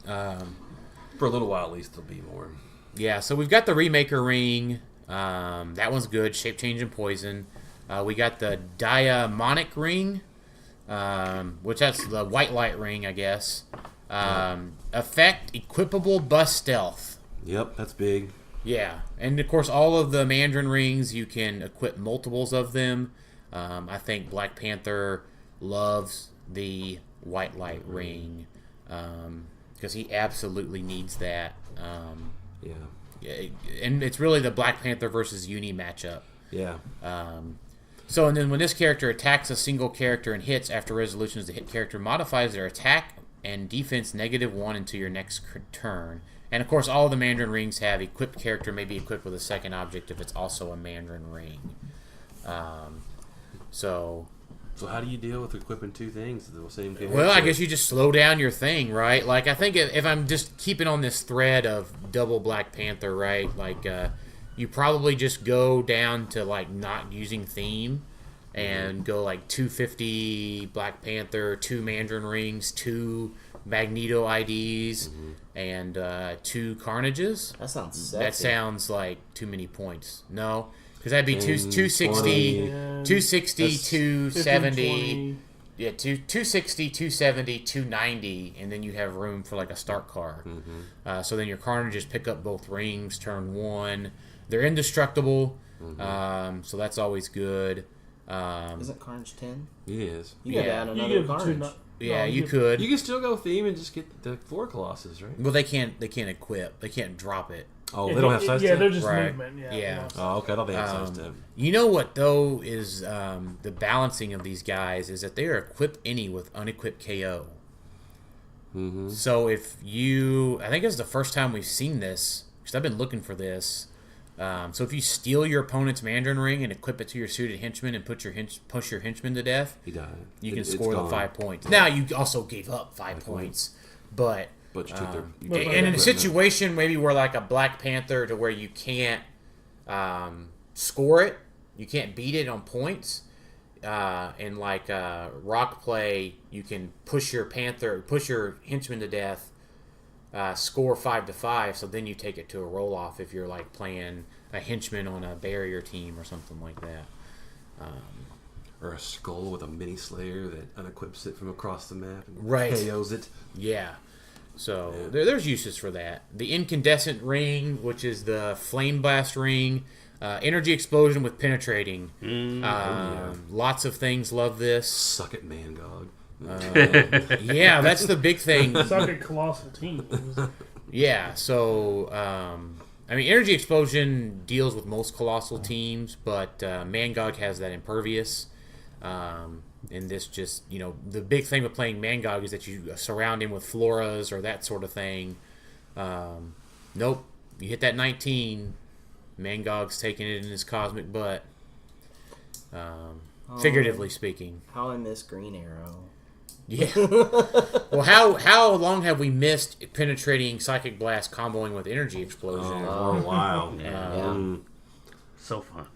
B: for a little while at least there'll be more.
A: Yeah, so we've got the Remaker ring. That one's good. Shape Change and Poison. We got the Diamonic ring, which that's the White Light ring, I guess. Effect Equipable Bus Stealth.
B: Yep, that's big.
A: Yeah, and of course all of the Mandarin rings, you can equip multiples of them. I think Black Panther loves the White Light ring because he absolutely needs that. Yeah, and it's really the Black Panther versus Uni matchup.
B: Yeah.
A: So, and then when this character attacks a single character and hits after resolutions, the hit character modifies their attack and defense -1 until your next turn. And of course, all of the Mandarin rings have equipped character may be equipped with a second object if it's also a Mandarin ring. So
B: how do you deal with equipping 2 things the same character?
A: Well, I guess you just slow down your thing, right? Like, I think if I'm just keeping on this thread of double Black Panther, right? Like, you probably just go down to, like, not using theme and go, like, 250 Black Panther, 2 Mandarin rings, 2 Magneto IDs, and 2 Carnages.
C: That sounds sexy.
A: That sounds like too many points. No, because that'd be 260, 260, 270. Yeah, 260, 270, 290, and then you have room for like a start car. So then your Carnages pick up both rings turn 1. They're indestructible, so that's always good.
C: Isn't Carnage 10?
B: It is.
C: You could add another Carnage.
A: You could.
B: You can still go theme and just get the 4 Colossus, right?
A: Well, they can't equip. They can't drop it.
B: Oh, they don't have size 10?
E: Yeah, they're just
A: Right.
E: movement.
A: Yeah.
B: Oh, okay. I thought they had size 10.
A: You know what, though, is the balancing of these guys is that they are equipped any with unequipped KO. So if you... I think it's the first time we've seen this, because I've been looking for this. So if you steal your opponent's Mandarin ring and equip it to your suited henchman and push your henchman to death,
B: He died.
A: you can score the 5 points. Now, you also gave up 5 points, but...
B: But you took
A: and in a situation maybe where like a Black Panther to where you can't score it, you can't beat it on points. In like rock play, you can push your henchman to death, score 5-5. So then you take it to a roll off if you're like playing a henchman on a barrier team or something like that.
B: Or a skull with a mini slayer that unequips it from across the map and
A: Right.
B: KOs it.
A: Yeah. So there's uses for that. The incandescent ring, which is the flame blast ring, energy explosion with penetrating. Lots of things love this.
B: Suck it, Mangog.
A: Yeah, that's the big thing.
E: Suck at colossal teams.
A: Yeah, so I mean, energy explosion deals with most colossal teams, but Mangog has that impervious. And this just, the big thing with playing Mangog is that you surround him with floras or that sort of thing. Nope. You hit that 19, Mangog's taking it in his cosmic butt. Figuratively speaking.
C: How I miss Green Arrow.
A: Yeah. Well, how long have we missed penetrating Psychic Blast comboing with Energy Explosion?
B: Oh, wow.
D: So fun.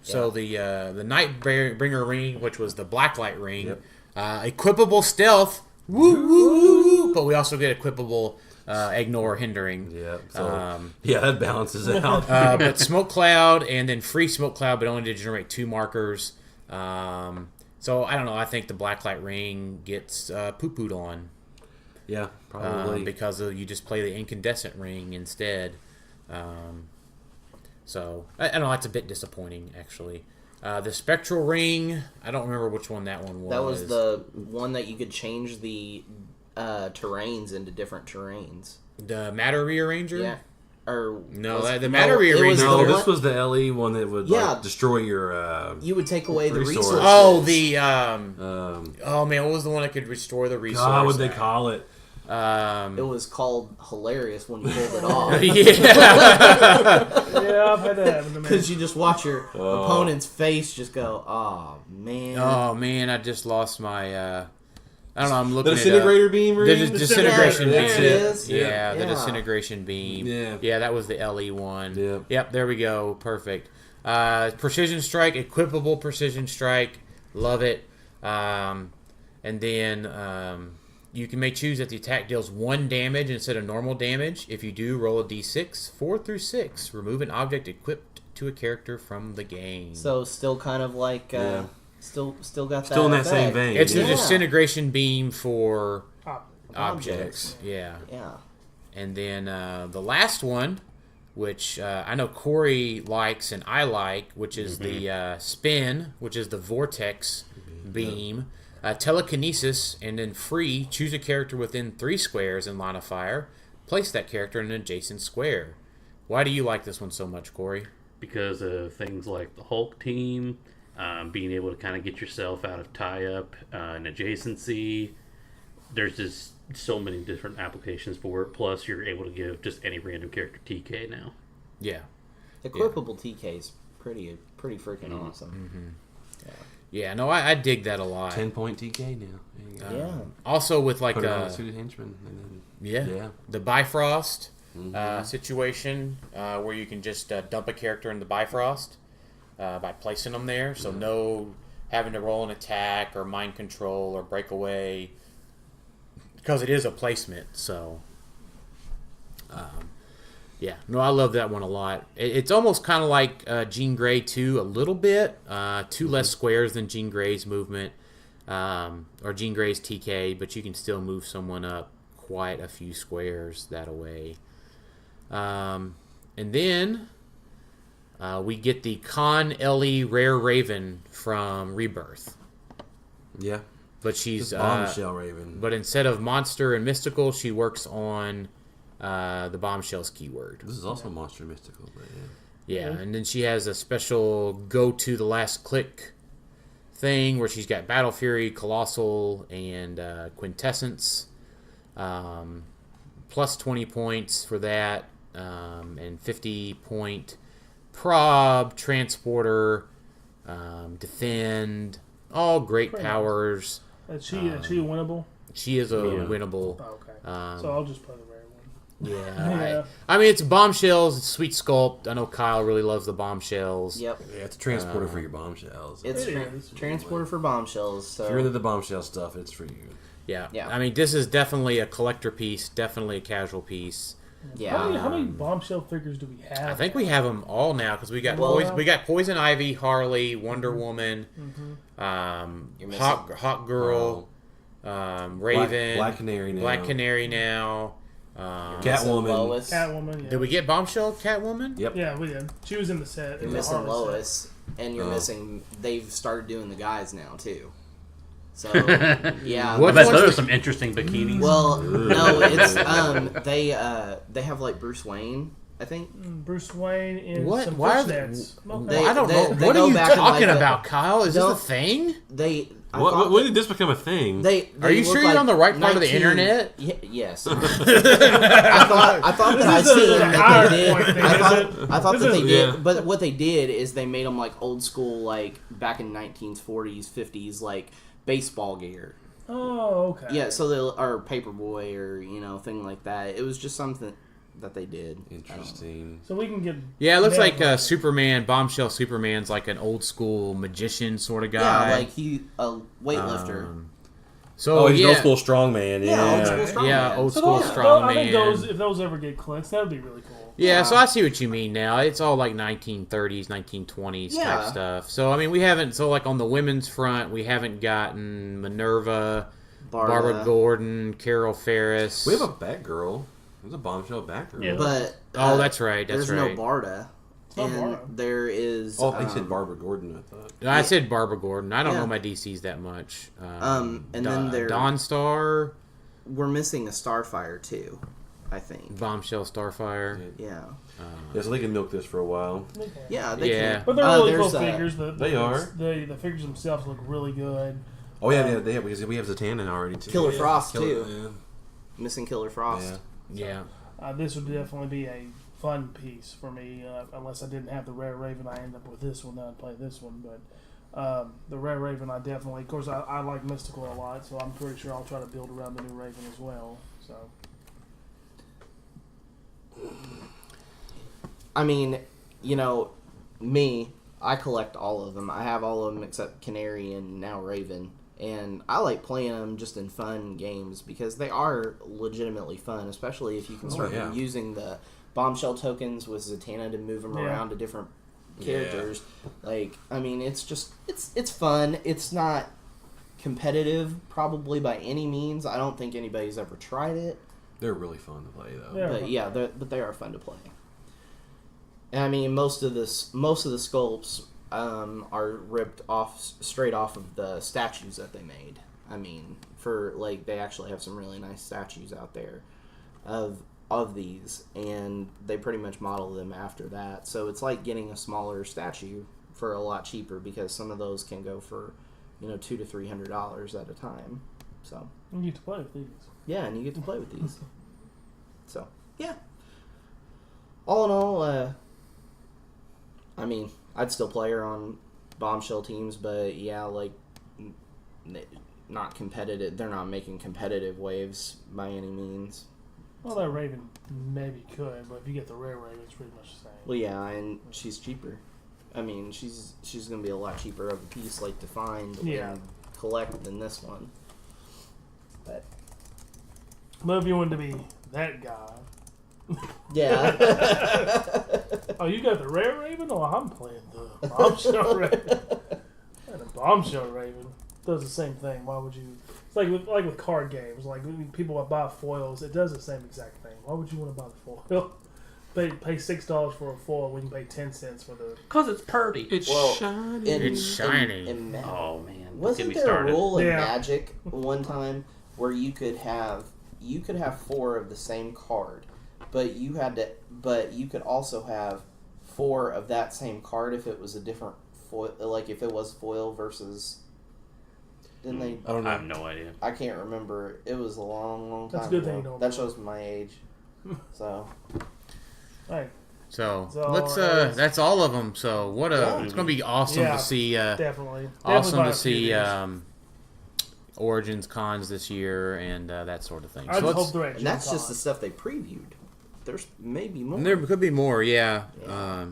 A: So the Nightbringer ring, which was the Blacklight ring, equipable stealth. Woo, woo, woo, but we also get equipable ignore hindering.
B: Yeah. So, that balances out.
A: But Smoke Cloud and then free Smoke Cloud, but only to generate 2 markers. So I don't know. I think the Blacklight ring gets poo-pooed on.
B: Yeah, probably.
A: Because you just play the Incandescent ring instead. So I don't know. That's a bit disappointing, actually. The Spectral ring, I don't remember which one that one was.
C: That was the one that you could change the terrains into different terrains.
A: The Matter Rearranger?
C: Yeah. Or
A: the Matter Rearranger.
B: No, this was the LE one that would destroy your.
C: You would take away the
B: resources.
C: resources.
A: Oh, the oh man, what was the one that could restore the resources?
B: God, what would they call it?
C: It was called Hilarious when you pulled it off.
E: Yeah, I've had that happen to me.
C: Because you just watch your opponent's face just go, oh man.
A: Oh man, I just lost my. I don't know. I'm looking
B: the disintegrator beam ring.
A: The disintegration beam.
C: There it is.
A: Yeah, the disintegration beam. Yeah, that was the LE one.
B: Yeah.
A: Yep, there we go. Perfect. Precision strike, equipable precision strike. Love it. And then you may choose that the attack deals 1 damage instead of normal damage. If you do, roll a d6, 4 through 6. Remove an object equipped to a character from the game.
C: So still kind of like, still got that.
B: Still in that same vein.
A: It's the disintegration beam for objects. Yeah.
C: Yeah.
A: And then the last one, which I know Corey likes and I like, which is the spin, which is the vortex beam. Telekinesis, and then free, choose a character within 3 squares in line of fire. Place that character in an adjacent square. Why do you like this one so much, Corey?
D: Because of things like the Hulk team, being able to kind of get yourself out of tie-up and adjacency. There's just so many different applications for it. Plus, you're able to give just any random character TK now.
A: Yeah.
C: Equipable TK is pretty freaking awesome.
A: Yeah, no, I dig that a lot.
B: 10-point TK now.
C: Yeah.
A: Also with like
B: Put it on a suited henchman. And then,
A: the Bifrost situation where you can just dump a character in the Bifrost by placing them there. So no having to roll an attack or mind control or break away because it is a placement. So yeah, no, I love that one a lot. It's almost kind of like Jean Grey 2 a little bit. 2 less squares than Jean Grey's movement or Jean Grey's TK, but you can still move someone up quite a few squares that away. And then we get the Con Ellie Rare Raven from Rebirth.
B: Yeah.
A: But she's
B: Bombshell Raven.
A: But instead of monster and mystical, she works on the bombshells keyword.
B: This is also monster mystical, but
A: yeah, and then she has a special go to the last click thing where she's got Battle Fury, Colossal, and Quintessence. Plus 20 points for that, and 50-point prob, transporter, defend, all great powers.
E: Is she winnable?
A: She is a winnable.
E: Oh, okay. So I'll just play the rare one.
A: Yeah. I mean, it's bombshells, it's sweet sculpt. I know Kyle really loves the bombshells.
C: Yep.
B: Yeah, it's a transporter for your bombshells.
C: It's transporter for bombshells. So
B: if you're into the bombshell stuff, it's for you.
A: Yeah. I mean, this is definitely a collector piece, definitely a casual piece.
C: Yeah.
E: How many bombshell figures do we have?
A: I think we have them all now because we got Poison Ivy, Harley, Wonder Woman, Hawk Girl, Raven,
B: Black Canary now.
C: Catwoman.
E: Catwoman. Yeah.
A: Did we get Bombshell Catwoman?
B: Yep.
E: Yeah, we did. She was in the set.
C: You're missing Lois, and you're missing. They've started doing the guys now too. So yeah,
D: I bet those are some interesting bikinis.
C: Well, no, it's they have like Bruce Wayne, I think.
E: Bruce Wayne in
A: What?
E: some
A: Why are
E: fishnets.
A: I don't know. What are you talking about, Kyle? Is this a thing?
B: When did this become a thing?
C: They
A: are you sure you're on the right part of the internet?
C: Yes. I thought that I seen that they did. I thought that they did. But what they did is they made them like old school, like back in 1940s, 50s, like baseball gear.
E: Oh, okay.
C: Yeah, so they or Paperboy or thing like that. It was just something that they did.
B: Interesting.
E: So we can get.
A: Yeah, it looks like Superman, Bombshell Superman's like an old school magician sort of guy.
C: Yeah, like a weightlifter.
A: So
B: he's an old school strongman.
C: Yeah, old school strongman.
A: Yeah, old
E: So
A: school
E: those,
A: strongman.
E: I think if those ever get clicks, that would be really cool.
A: Yeah, so I see what you mean now. It's all like 1930s, 1920s type stuff. So, I mean, we haven't... So, like, on the women's front, we haven't gotten Minerva, Barbara Gordon, Carol Ferris.
B: We have a Batgirl. There's a Bombshell Batgirl.
D: Yeah.
C: But
A: that's right. That's
C: there's
A: right.
C: no Barda.
E: not
C: And
E: Barda.
C: there is...
B: Oh, I said Barbara Gordon, I thought.
A: I said Barbara Gordon. I don't
C: Yeah.
A: know my DCs that much.
C: And then there...
A: Dawn Star,
C: We're missing a Starfire, too, I think.
A: Bombshell Starfire.
C: Yeah.
B: Yeah, so they can milk this for a while.
C: Yeah, they
A: Yeah.
C: can.
E: But they're really cool
C: there's,
E: figures.
B: They are.
E: The figures themselves look really good.
B: Oh, yeah, they have, because we have Zatanna already, too.
C: Killer Frost,
B: Killer-
C: too. Missing Killer Frost.
B: Yeah.
A: Yeah.
E: This would definitely be a fun piece for me. Unless I didn't have the Rare Raven, I end up with this one. Then I'd play this one. But the Rare Raven, I definitely... Of course, I like Mystical a lot, so I'm pretty sure I'll try to build around the new Raven as well. So...
C: I mean, me, I collect all of them. I have all of them except Canary and now Raven. And I like playing them just in fun games because they are legitimately fun, especially if you can start using the Bombshell tokens with Zatanna to move them around to different characters. Like, I mean, it's just, it's fun. It's not competitive probably by any means. I don't think anybody's ever tried it.
B: They're really fun to play, though.
E: Yeah.
C: But yeah, they are fun to play. And I mean, most of the sculpts are ripped off straight off of the statues that they made. I mean, they actually have some really nice statues out there of these, and they pretty much model them after that. So it's like getting a smaller statue for a lot cheaper because some of those can go for $200 to $300 at a time. So
E: you get to play with these.
C: yeah, and you get to play with these. So yeah. All in all, I mean, I'd still play her on Bombshell teams, but yeah, like, not competitive. They're not making competitive waves by any means.
E: Well, that Raven maybe could, but if you get the Rare Raven, it's pretty much the same.
C: Well, yeah, and she's cheaper. I mean, she's going to be a lot cheaper of a piece, like, to find and collect than this one. But
E: if you wanted to be that guy.
C: yeah.
E: Oh, you got the Rare Raven? Oh, I'm playing the Bombshell Raven. And the Bombshell Raven does the same thing. Why would you... It's like with card games. Like, when people buy foils, it does the same exact thing. Why would you want to buy the foil? Pay $6 for a foil when you pay 10 cents for the...
D: Because it's purdy.
B: It's shiny.
A: It's shiny.
D: Oh, man. Don't get
C: Wasn't
D: me
C: there
D: started.
C: a rule in
E: Yeah.
C: Magic one time where you could have 4 of the same card, but you could also have 4 of that same card if it was a different foil, like if it was foil versus. Didn't they?
B: I don't know.
D: I have no idea.
C: I can't remember. It was a long time
E: That's a good
C: ago.
E: thing you don't
C: That
E: know.
C: shows my age. So
E: Hey,
A: So
E: So,
A: that's all of them. So it's going to be awesome
E: Yeah.
A: to see.
E: definitely.
A: Awesome
E: buy
A: to
E: a few
A: see
E: of these.
A: Origins cons this year and that sort of thing.
E: I
A: So
E: just
A: let's-
E: hope they're at
C: and that's
E: Gen
C: just the
E: Con.
C: stuff they previewed. There's maybe more.
A: there could be more, yeah.
C: Yeah.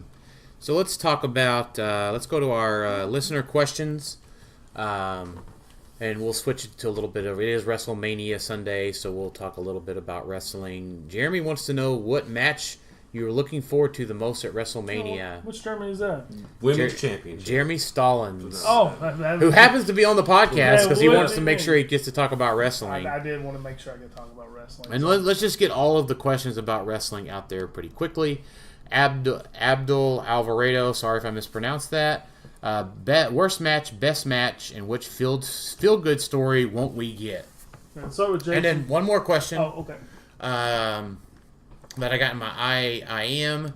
A: So let's talk about. Let's go to our listener questions, and we'll switch it to a little bit of. It is WrestleMania Sunday, so we'll talk a little bit about wrestling. Jeremy wants to know what match you were looking forward to the most at WrestleMania.
E: Which Germany is that?
B: Women's Championship.
A: Jeremy Stallings,
E: Oh,
A: who happens to be on the podcast because he
E: what
A: wants
E: do
A: to
E: you
A: make
E: mean?
A: sure he gets to talk about wrestling.
E: I did want to make sure I could talk about wrestling.
A: And let's just get all of the questions about wrestling out there pretty quickly. Abdul Alvarado, sorry if I mispronounced that. Worst match, best match, and which feel-good story won't we get?
E: And so with Jason.
A: And then one more question
E: Oh, okay.
A: that I got in my IM.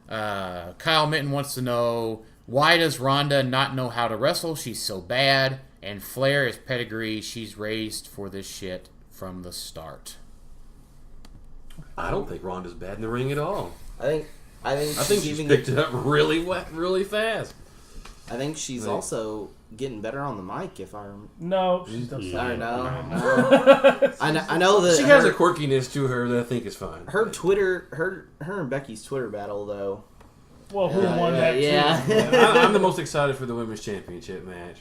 A: Kyle Minton wants to know, why does Rhonda not know how to wrestle? She's so bad. And Flair is pedigree. She's raised for this shit from the start.
B: I don't think Ronda's bad in the ring at all.
C: I think
B: I think she's picked it up really fast.
C: I think she's also getting better on the mic. If I remember.
E: No, she's still
C: I know.
E: No.
C: I know that
B: She has a quirkiness to her that I think is fine.
C: her Twitter, her and Becky's Twitter battle though.
E: Well, who won that?
C: Yeah.
E: Too?
B: I'm the most excited for the women's championship match.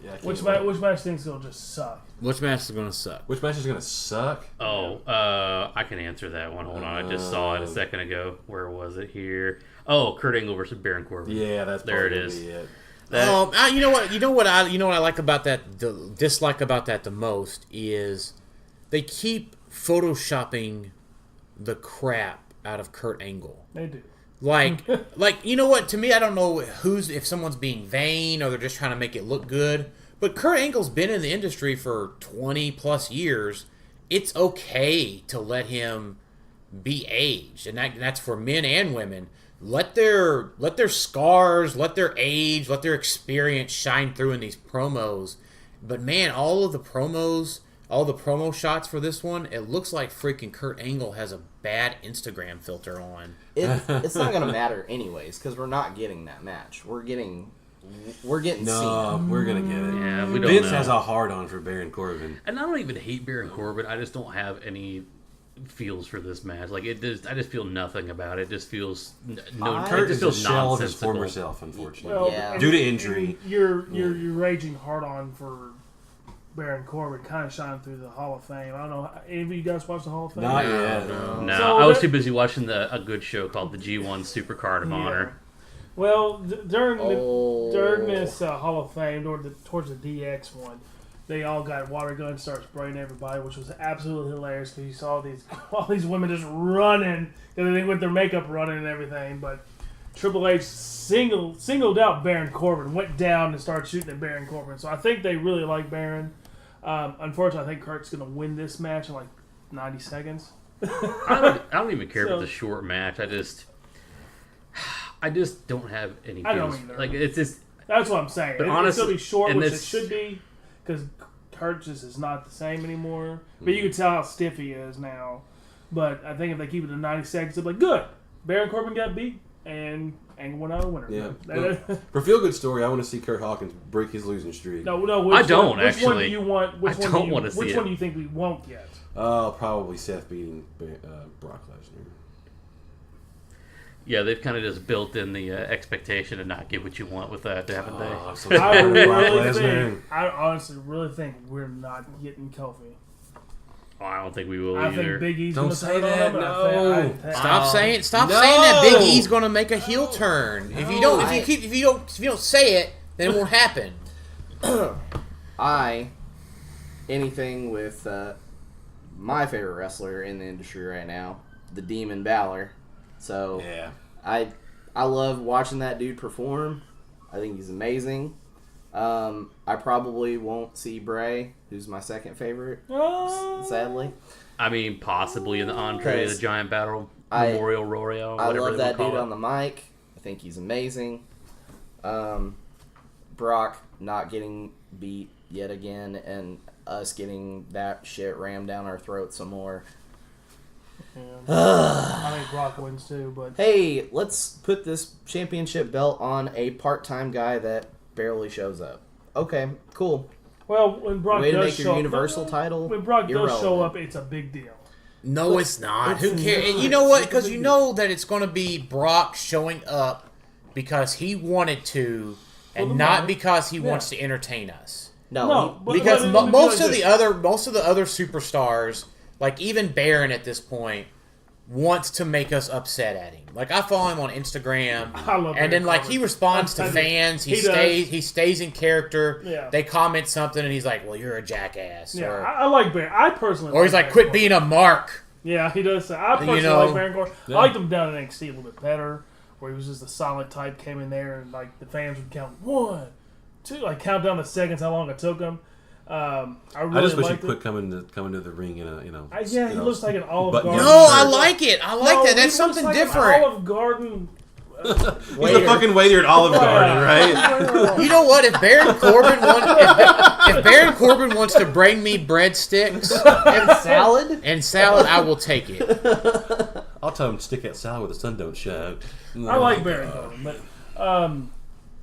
B: Yeah,
E: Which match thinks will just suck?
A: Which match is going to suck?
B: Which match is going to suck?
D: Oh, I can answer that one. Hold on, I just saw it a second ago. Where was it here? Oh, Kurt Angle versus Baron Corbin.
B: Yeah, that's
D: there. It
B: probably
D: is.
B: it.
A: You know what I like about that. Dislike about that the most is they keep photoshopping the crap out of Kurt Angle.
E: They do.
A: Like you know what? To me, I don't know if someone's being vain or they're just trying to make it look good. But Kurt Angle's been in the industry for 20 plus years. It's okay to let him be aged, and that's for men and women. Let their scars, let their age, let their experience shine through in these promos. But man, all the promo shots for this one, it looks like freaking Kurt Angle has a bad Instagram filter on.
C: It's not going to matter anyways because we're not getting that match. We're getting
B: No, we're going to get it.
D: Yeah, we don't
B: Vince
D: know.
B: has a hard-on for Baron Corbin.
D: And I don't even hate Baron Corbin. I just don't have any feels for this match. Like I just feel nothing about it. It just feels
B: Kurt
D: it just
B: is a
D: feels
B: shell of his
D: nonsensical.
B: former self, unfortunately.
E: Well,
C: Yeah.
B: Due to injury.
E: You're raging hard on for Baron Corbin, kind of shining through the Hall of Fame. I don't know. Any of you guys watch the Hall of Fame?
B: Not yet.
D: No,
E: So
D: I was
E: that-
D: too busy watching a good show called the G1 Supercard of Honor.
E: Well, during this Hall of Fame, towards the DX one, they all got water guns, start spraying everybody, which was absolutely hilarious because you saw all these women just running, with their makeup running and everything. But Triple H singled out Baron Corbin, went down and started shooting at Baron Corbin. So I think they really like Baron. Unfortunately, I think Kurt's going to win this match in like 90 seconds.
D: I don't even care about the short match. I just don't have any
E: I don't
D: feels.
E: either.
D: Like it's just
E: That's what I'm saying.
D: But
E: It's
D: honestly-
E: going to be short,
D: and
E: which it
D: this-
E: should be, because Kurt just is not the same anymore. But you can tell how stiff he is now. But I think if they keep it to 90 seconds, they'll be like, good. Baron Corbin got beat, and Angle went out a winner.
B: Yeah.
E: No,
B: For feel good story, I want to see Kurt Hawkins break his losing streak.
E: no.
D: I don't,
E: which one
D: actually.
E: do you want? Which
D: I
E: one
D: don't
E: do you,
D: wanna see
E: Which
D: it.
E: one do you think we won't get?
B: Probably Seth beating Brock Lesnar.
D: yeah, they've kind of just built in the expectation and not get what you want with that, haven't they?
B: I'm so
E: I
B: tired of Brock
E: really
B: Lesnar.
E: think. I honestly really think we're not getting Kofi.
D: Oh, I don't think we will
E: I
D: either.
E: think Big E's
B: Don't
E: going to
B: say
E: turn on
B: that,
E: him.
B: no.
E: I think-
A: Stop saying
B: no.
A: that Big E's going to make a heel turn. If you don't,
C: No,
A: if you don't say it, then it won't happen.
C: Anything with my favorite wrestler in the industry right now, the Demon Balor. So
B: Yeah.
C: I love watching that dude perform. I think he's amazing. I probably won't see Bray, who's my second favorite, sadly.
D: I mean, possibly in the entree of the Giant Battle Memorial Royale.
C: I
D: Whatever
C: love
D: they
C: that
D: would call
C: dude
D: it.
C: on the mic. I think he's amazing. Brock not getting beat yet again, and us getting that shit rammed down our throat some more.
E: Yeah. I think Brock wins too, but
C: Hey, let's put this championship belt on a part-time guy that barely shows up. Okay, cool.
E: well, when Brock
C: Way to
E: does
C: make
E: show
C: your
E: up,
C: universal title
E: when Brock does show
C: irrelevant.
E: up, it's a big deal.
A: No, it's not. Who
C: it's
A: cares?
C: not.
A: And you know what? Because you know that it's going to be Brock showing up because he wanted to, and
E: the
A: not
E: money.
A: because he
E: Yeah.
A: wants to entertain us.
C: No,
E: but
A: Because
E: let me
A: most
E: be
A: of
E: like
A: the other superstars, like even Baron at this point, wants to make us upset at him. Like I follow him on Instagram,
E: I love
A: and then
E: Baron
A: like
E: Corbin.
A: he responds to
E: I do.
A: fans.
E: He does.
A: He stays in character.
E: Yeah.
A: They comment something, and he's like, "Well, you're a jackass,"
E: Yeah,
A: or,
E: I like Baron. I personally
A: or he's like,
E: Baron
A: "Quit
E: Corbin.
A: being a mark."
E: Yeah, he does. I personally
A: know,
E: like Baron Corbin.
B: yeah.
E: I liked him down in NXT a little bit better, where he was just a solid type, came in there, and like the fans would count 1, 2, like count down the seconds how long it took him. I really
B: I just wish he
E: liked
B: quit
E: it.
B: coming to the ring in a
E: Yeah, he looks like an Olive
B: button
E: Garden.
A: No, I
B: shirt.
A: like it. I like that. That's something different.
E: Olive Garden.
B: He's a fucking waiter at Olive Garden, right?
A: You know what? If Baron Corbin wants to bring me breadsticks
C: and salad.
A: and salad, I will take it.
B: I'll tell him to stick that salad where the sun don't shine.
E: I like Baron Corbin, but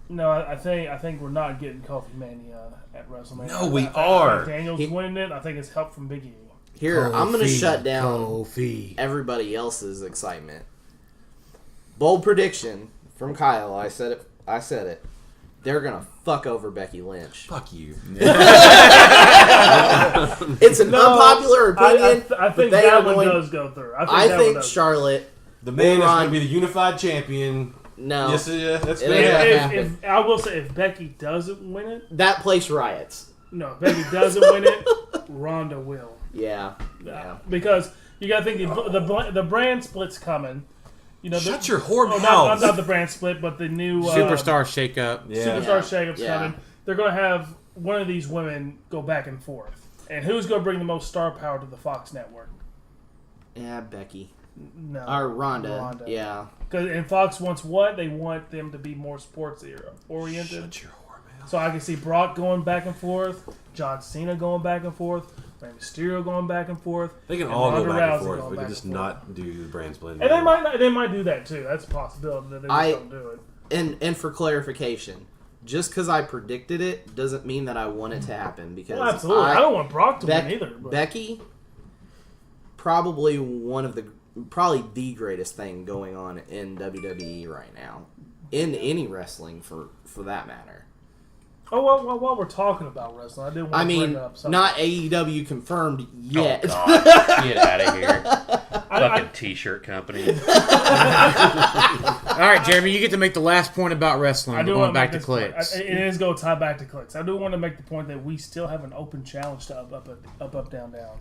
E: No, I think we're not getting Kofi Mania at WrestleMania.
B: No, we
E: I
B: are.
E: think Daniel's winning it. I think it's help from Big E.
C: Here, I'm going to shut down
A: Kofi.
C: everybody else's excitement. Bold prediction from Kyle. I said it. They're going to fuck over Becky Lynch.
B: Fuck you.
C: It's an unpopular opinion.
E: I think
C: they
E: that
C: are
E: one
C: going,
E: does go through.
C: I
E: that
C: think
E: one does.
C: Charlotte.
B: The man is
C: Ron-
B: going to be the unified champion.
C: No.
B: Yes, yeah, that's
C: It
B: good.
C: ain't gonna
E: If,
C: happen.
E: if I will say, if Becky doesn't win it,
C: That place riots.
E: no, if Becky doesn't win it, Ronda will.
C: Yeah. Yeah.
E: Because you got to think the brand split's coming. You know,
B: Shut your whore
E: oh,
B: mouth.
E: not the brand split, but the new
A: Superstar shakeup.
B: Yeah.
E: Superstar Shakeup's
C: Yeah.
E: coming. They're going to have one of these women go back and forth. And who's going to bring the most star power to the Fox network?
C: Yeah, Becky.
E: No.
C: Or Ronda. Yeah.
E: And Fox wants what? They want them to be more sports oriented.
B: Shut your whore mouth.
E: So I can see Brock going back and forth, John Cena going back and forth, Rey Mysterio going back and forth.
B: They can
E: and
B: all
E: Ronda
B: go back
E: Rousey
B: and forth.
E: going
B: We
E: back
B: can just
E: and forth.
B: not do the brand split.
E: And they might do that too. That's a possibility that they just don't do it.
C: And for clarification, just because I predicted it doesn't mean that I want it to happen. Because
E: Well, absolutely. I don't want Brock to win either. But.
C: Becky, probably probably the greatest thing going on in WWE right now, in any wrestling for that matter.
E: Oh, well, while we're talking about wrestling, I did want to bring up something.
C: Not AEW confirmed yet.
D: Oh, God. Get out of here. Fucking t-shirt company.
A: All right, Jeremy, you get to make the last point about wrestling.
E: I do
A: Going
E: want to
A: back
E: make
A: to
E: this point.
A: clicks.
E: It is go tie back to clicks. I do want to make the point that we still have an open challenge to up, down, down.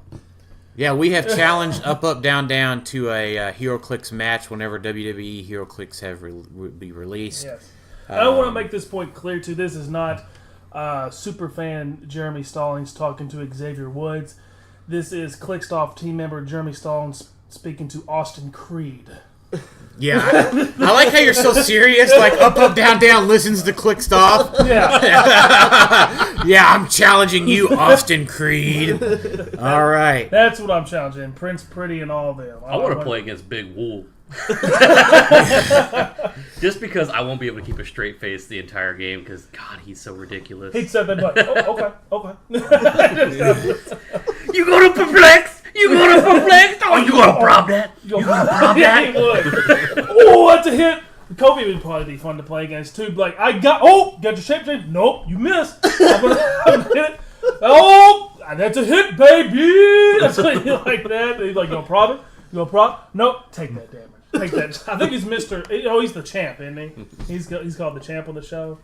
A: Yeah, we have challenged up, down, down to a Hero Clicks match whenever WWE Hero Clicks be released.
E: Yes. I want to make this point clear too. This is not super fan Jeremy Stallings talking to Xavier Woods. This is Clickstoff team member Jeremy Stallings speaking to Austin Creed.
A: Yeah, I like how you're so serious. Like up, down, down listens to Clickstop.
E: Yeah,
A: Yeah, I'm challenging you, Austin Creed. All right.
E: that's what I'm challenging. Prince Pretty and all of them.
D: I want to play against Big Wool. Just because I won't be able to keep a straight face the entire game because, God, he's so ridiculous.
E: He said that, but okay.
D: You gonna perplex? You gonna perplex? Oh, you gonna prob that? You gonna prob
E: Yeah, he
D: that?
E: would. Oh, that's a hit. Kobe would probably be fun to play against too. Like, got your shape change. Nope, you missed. I'm gonna hit it. Oh, that's a hit, baby. That's like that. He's like, you gonna prob it? You gonna prob? Nope, take that damage. Take that. I think he's Mr. Oh, he's the champ, isn't he? He's called the champ on the show.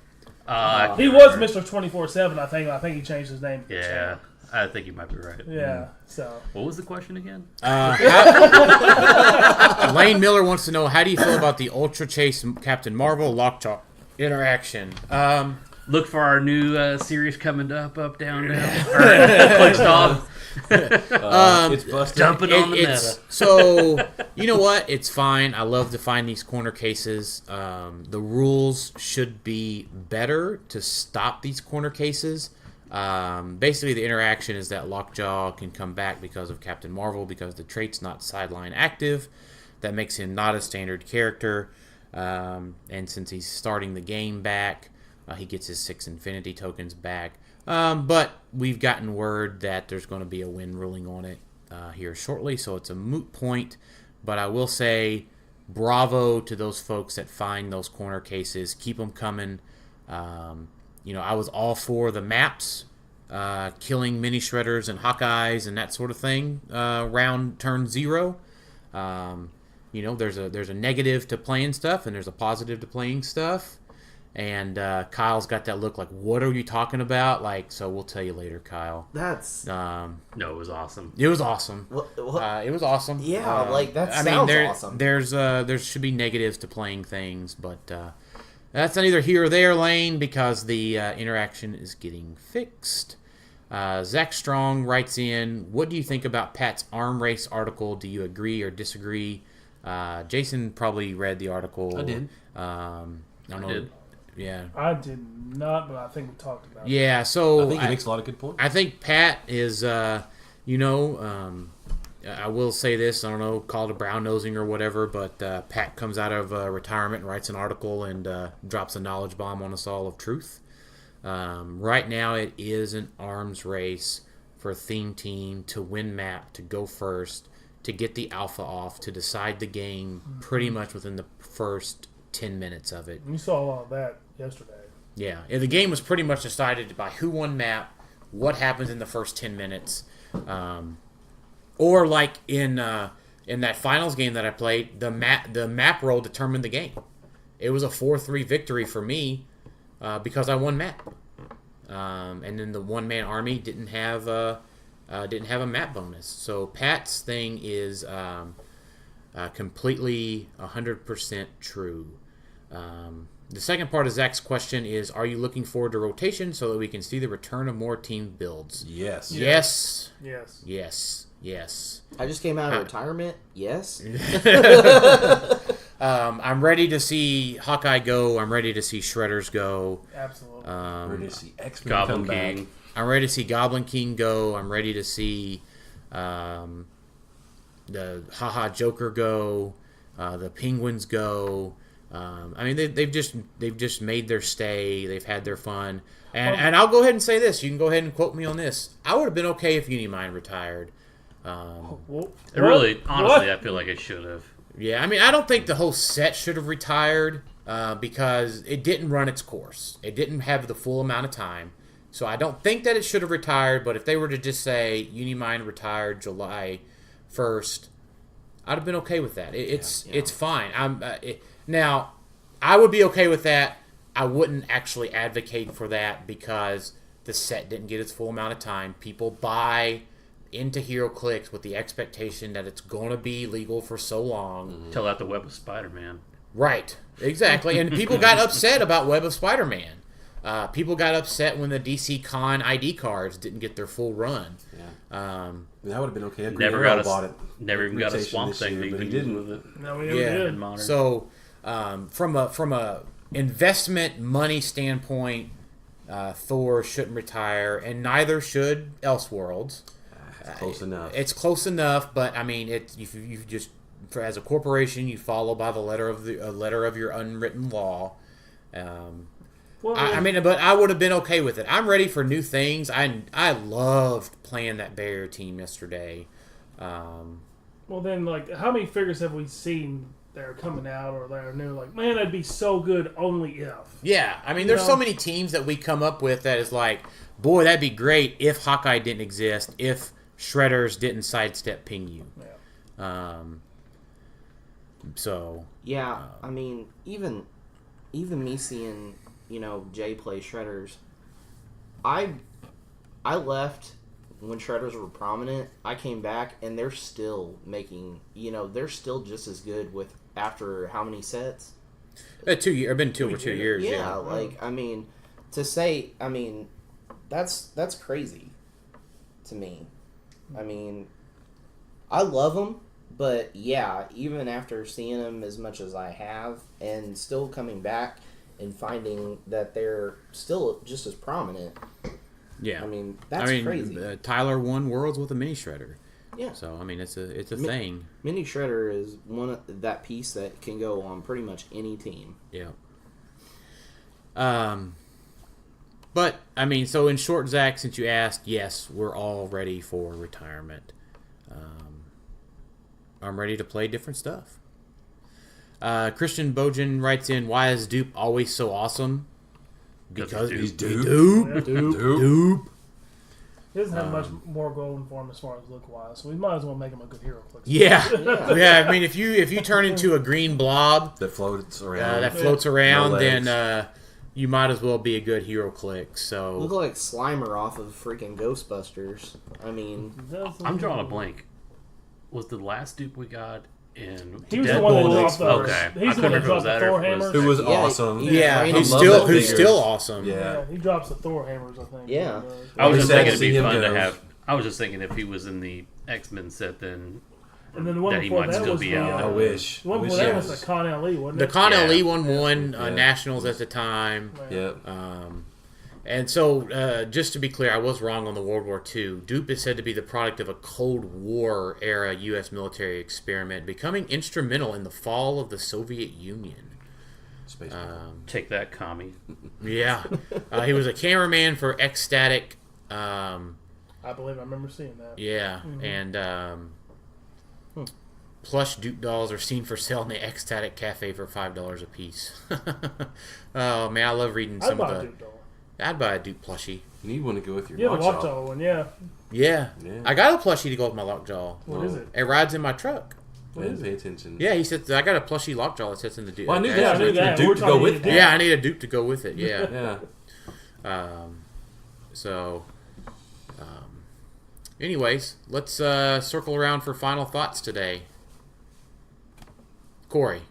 E: He was Mr. 24/7. I think he changed his name.
D: Yeah, I think you might be right.
E: Yeah. So.
D: What was the question again?
A: Lane Miller wants to know, how do you feel about the Ultra Chase Captain Marvel Lockjaw interaction?
D: Look for our new series coming up, down, down. Clicks off.
B: It's busted.
D: Dumping on the meta.
A: So, you know what? It's fine. I love to find these corner cases. The rules should be better to stop these corner cases. Basically, the interaction is that Lockjaw can come back because of Captain Marvel, because the trait's not sideline active. That makes him not a standard character. And since he's starting the game back, he gets his 6 Infinity tokens back. But we've gotten word that there's going to be a win ruling on it here shortly, so it's a moot point. But I will say, bravo to those folks that find those corner cases. Keep them coming. I was all for the maps, killing mini shredders and Hawkeyes and that sort of thing round turn 0. There's a negative to playing stuff and there's a positive to playing stuff. And Kyle's got that look like, what are you talking about? So we'll tell you later, Kyle.
C: That's
D: No, it was awesome.
A: It was awesome. It was awesome.
C: Yeah, that
A: I
C: sounds
A: mean,
C: awesome.
A: There should be negatives to playing things, but that's neither here or there, Lane, because the interaction is getting fixed. Zack Strong writes in, what do you think about Pat's arm race article? Do you agree or disagree? Jason probably read the article.
B: I did.
A: I
D: did.
A: Yeah.
E: I did not, but I think we talked about it.
A: Yeah, so
B: I think he makes a lot of good points.
A: I think Pat is, I will say this, I don't know, call it a brown nosing or whatever, but Pat comes out of retirement and writes an article and drops a knowledge bomb on us all of truth. Right now it is an arms race for a theme team to win map, to go first, to get the alpha off, to decide the game pretty much within the first 10 minutes of it.
E: You saw a lot of that yesterday.
A: Yeah, and the game was pretty much decided by who won map, what happens in the first 10 minutes. Or like in that finals game that I played, the map roll determined the game. It was a 4-3 victory for me because I won map. And then the one-man army didn't have a map bonus. So Pat's thing is completely 100% true. The second part of Zach's question is, are you looking forward to rotation so that we can see the return of more team builds?
B: Yes.
A: Yes.
E: Yes.
A: Yes. Yes.
C: I just came out of retirement. Yes.
A: I'm ready to see Hawkeye go. I'm ready to see Shredders go.
E: Absolutely.
B: Ready to see X-Men
D: Goblin
B: come back.
D: King.
A: I'm ready to see Goblin King go. I'm ready to see the Haha Joker go. The Penguins go. I mean, they've just made their stay. They've had their fun. And I'll go ahead and say this. You can go ahead and quote me on this. I would have been okay if Unimind retired.
D: Honestly, I feel like it should have.
A: Yeah, I mean, I don't think the whole set should have retired because it didn't run its course. It didn't have the full amount of time. So I don't think that it should have retired, but if they were to just say Unimind retired July 1st, I'd have been okay with that. It's fine. Now, I would be okay with that. I wouldn't actually advocate for that because the set didn't get its full amount of time. People buy into HeroClix with the expectation that it's going to be legal for so long.
D: Tell out the Web of Spider-Man.
A: Right, exactly. And people got upset about Web of Spider-Man. People got upset when the DC Con ID cards didn't get their full run.
B: Yeah. That would have been okay.
D: Never even got a Swamp Thing,
B: but he didn't with it.
E: No, we never did.
D: In Modern.
A: So, from a investment money standpoint, Thor shouldn't retire, and neither should Elseworlds.
B: It's close enough.
A: It's close enough, but I mean, you just as a corporation, you follow by the letter of your unwritten law.
E: Well,
A: But I would have been okay with it. I'm ready for new things. I loved playing that barrier team yesterday.
E: well, then, like, how many figures have we seen that are coming out or that are new? Like, man, that'd be so good only if.
A: Yeah, I mean, there's so many teams that we come up with that is like, boy, that'd be great if Hawkeye didn't exist, if Shredders didn't sidestep ping you.
E: Yeah.
A: So.
C: Yeah, I mean, even me seeing, Jay play Shredders, I left when Shredders were prominent. I came back and they're still making, they're still just as good with after how many sets?
A: 2 years. Been over 2 years.
C: Yeah, like, I mean, to say, I mean, that's crazy to me. I mean, I love them, but yeah, even after seeing them as much as I have and still coming back and finding that they're still just as prominent.
A: Yeah.
C: I mean, that's crazy.
A: Tyler won Worlds with a mini shredder.
C: Yeah.
A: So, I mean, it's a thing.
C: Mini shredder is that piece that can go on pretty much any team.
A: Yeah. But, I mean, so in short, Zach, since you asked, yes, we're all ready for retirement. I'm ready to play different stuff. Christian Bojan writes in, why is Dupe always so awesome? Because he's Dupe. Dupe.
E: He doesn't have much more going for him as far as look-wise, so we might as well make him a good hero.
A: Yeah. Yeah, I mean, if you turn into a green blob
B: that floats around,
A: no then you might as well be a good hero click. So
C: Look like Slimer off of freaking Ghostbusters. I mean,
D: I'm drawing a blank. Was the last dupe we got in
E: he was the one that dropped the
D: Okay.
E: He's the one that dropped the Thor hammers.
B: Who was awesome.
A: Yeah,
C: I
A: who's
C: love
A: still awesome.
B: Yeah.
E: He drops the Thor hammers, I think.
C: Yeah.
D: I was just
B: sad
D: thinking
B: to
D: it'd
B: see
D: be
B: him
D: fun to
B: go.
D: have. I was just thinking if he was in the X-Men set, then
E: And then the one
D: that he
E: before
D: might
E: that
D: still
E: was
D: be
E: the
D: out.
B: I wish.
E: the one
B: I wish
E: before that
B: he
E: was the Con Lee, wasn't
A: The
E: it?
A: Con
D: Yeah.
A: Lee won
B: Yeah.
A: nationals at the time.
B: Yep.
A: And so, just to be clear, I was wrong on the World War II. Dupe is said to be the product of a Cold War era U.S. military experiment, becoming instrumental in the fall of the Soviet Union.
B: Space.
D: Take that, commie.
A: Yeah. He was a cameraman for Ecstatic.
E: I believe I remember seeing that.
A: Yeah, and plush Duke dolls are seen for sale in the Ecstatic Cafe for $5 a piece. Oh, man, I love reading
E: I'd
A: some
E: buy
A: of
E: a
A: the...
E: Duke doll.
A: I'd buy a Duke plushie.
B: You need one to go with your
E: Yeah, the
B: Lockjaw.
E: Lockjaw one, yeah.
A: Yeah.
B: Yeah.
A: I got a plushie to go with my Lockjaw.
E: What is it?
A: It rides in my truck.
B: I didn't pay attention.
A: Yeah, he said I got a plushie Lockjaw that sits in the Duke.
B: Well, I knew
E: Yeah,
B: that.
E: I knew
B: Your
E: that.
B: Duke
E: We're
B: to go
E: talking
B: with
E: Duke.
B: it.
A: Yeah, I need a Duke to go with it. Yeah.
B: Yeah.
A: So, anyways, let's circle around for final thoughts today. Corey.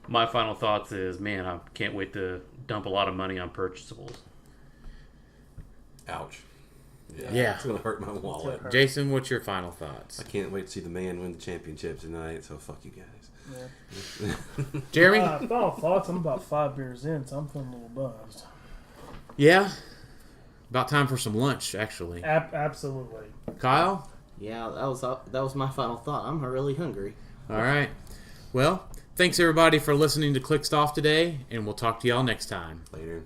D: My final thoughts is, man, I can't wait to dump a lot of money on purchasables.
B: Ouch.
A: Yeah.
B: It's gonna hurt my wallet.
A: Jason, what's your final thoughts?
B: I can't wait to see the man win the championship tonight. So fuck you guys.
E: Yeah.
A: Jeremy?
E: Final thoughts. I'm about 5 beers in, so I'm feeling a little buzzed.
A: Yeah. About time for some lunch, actually.
E: Absolutely.
A: Kyle?
C: Yeah, that was my final thought. I'm really hungry.
A: All right. Well, thanks everybody for listening to Clicked Off today, and we'll talk to y'all next time.
B: Later.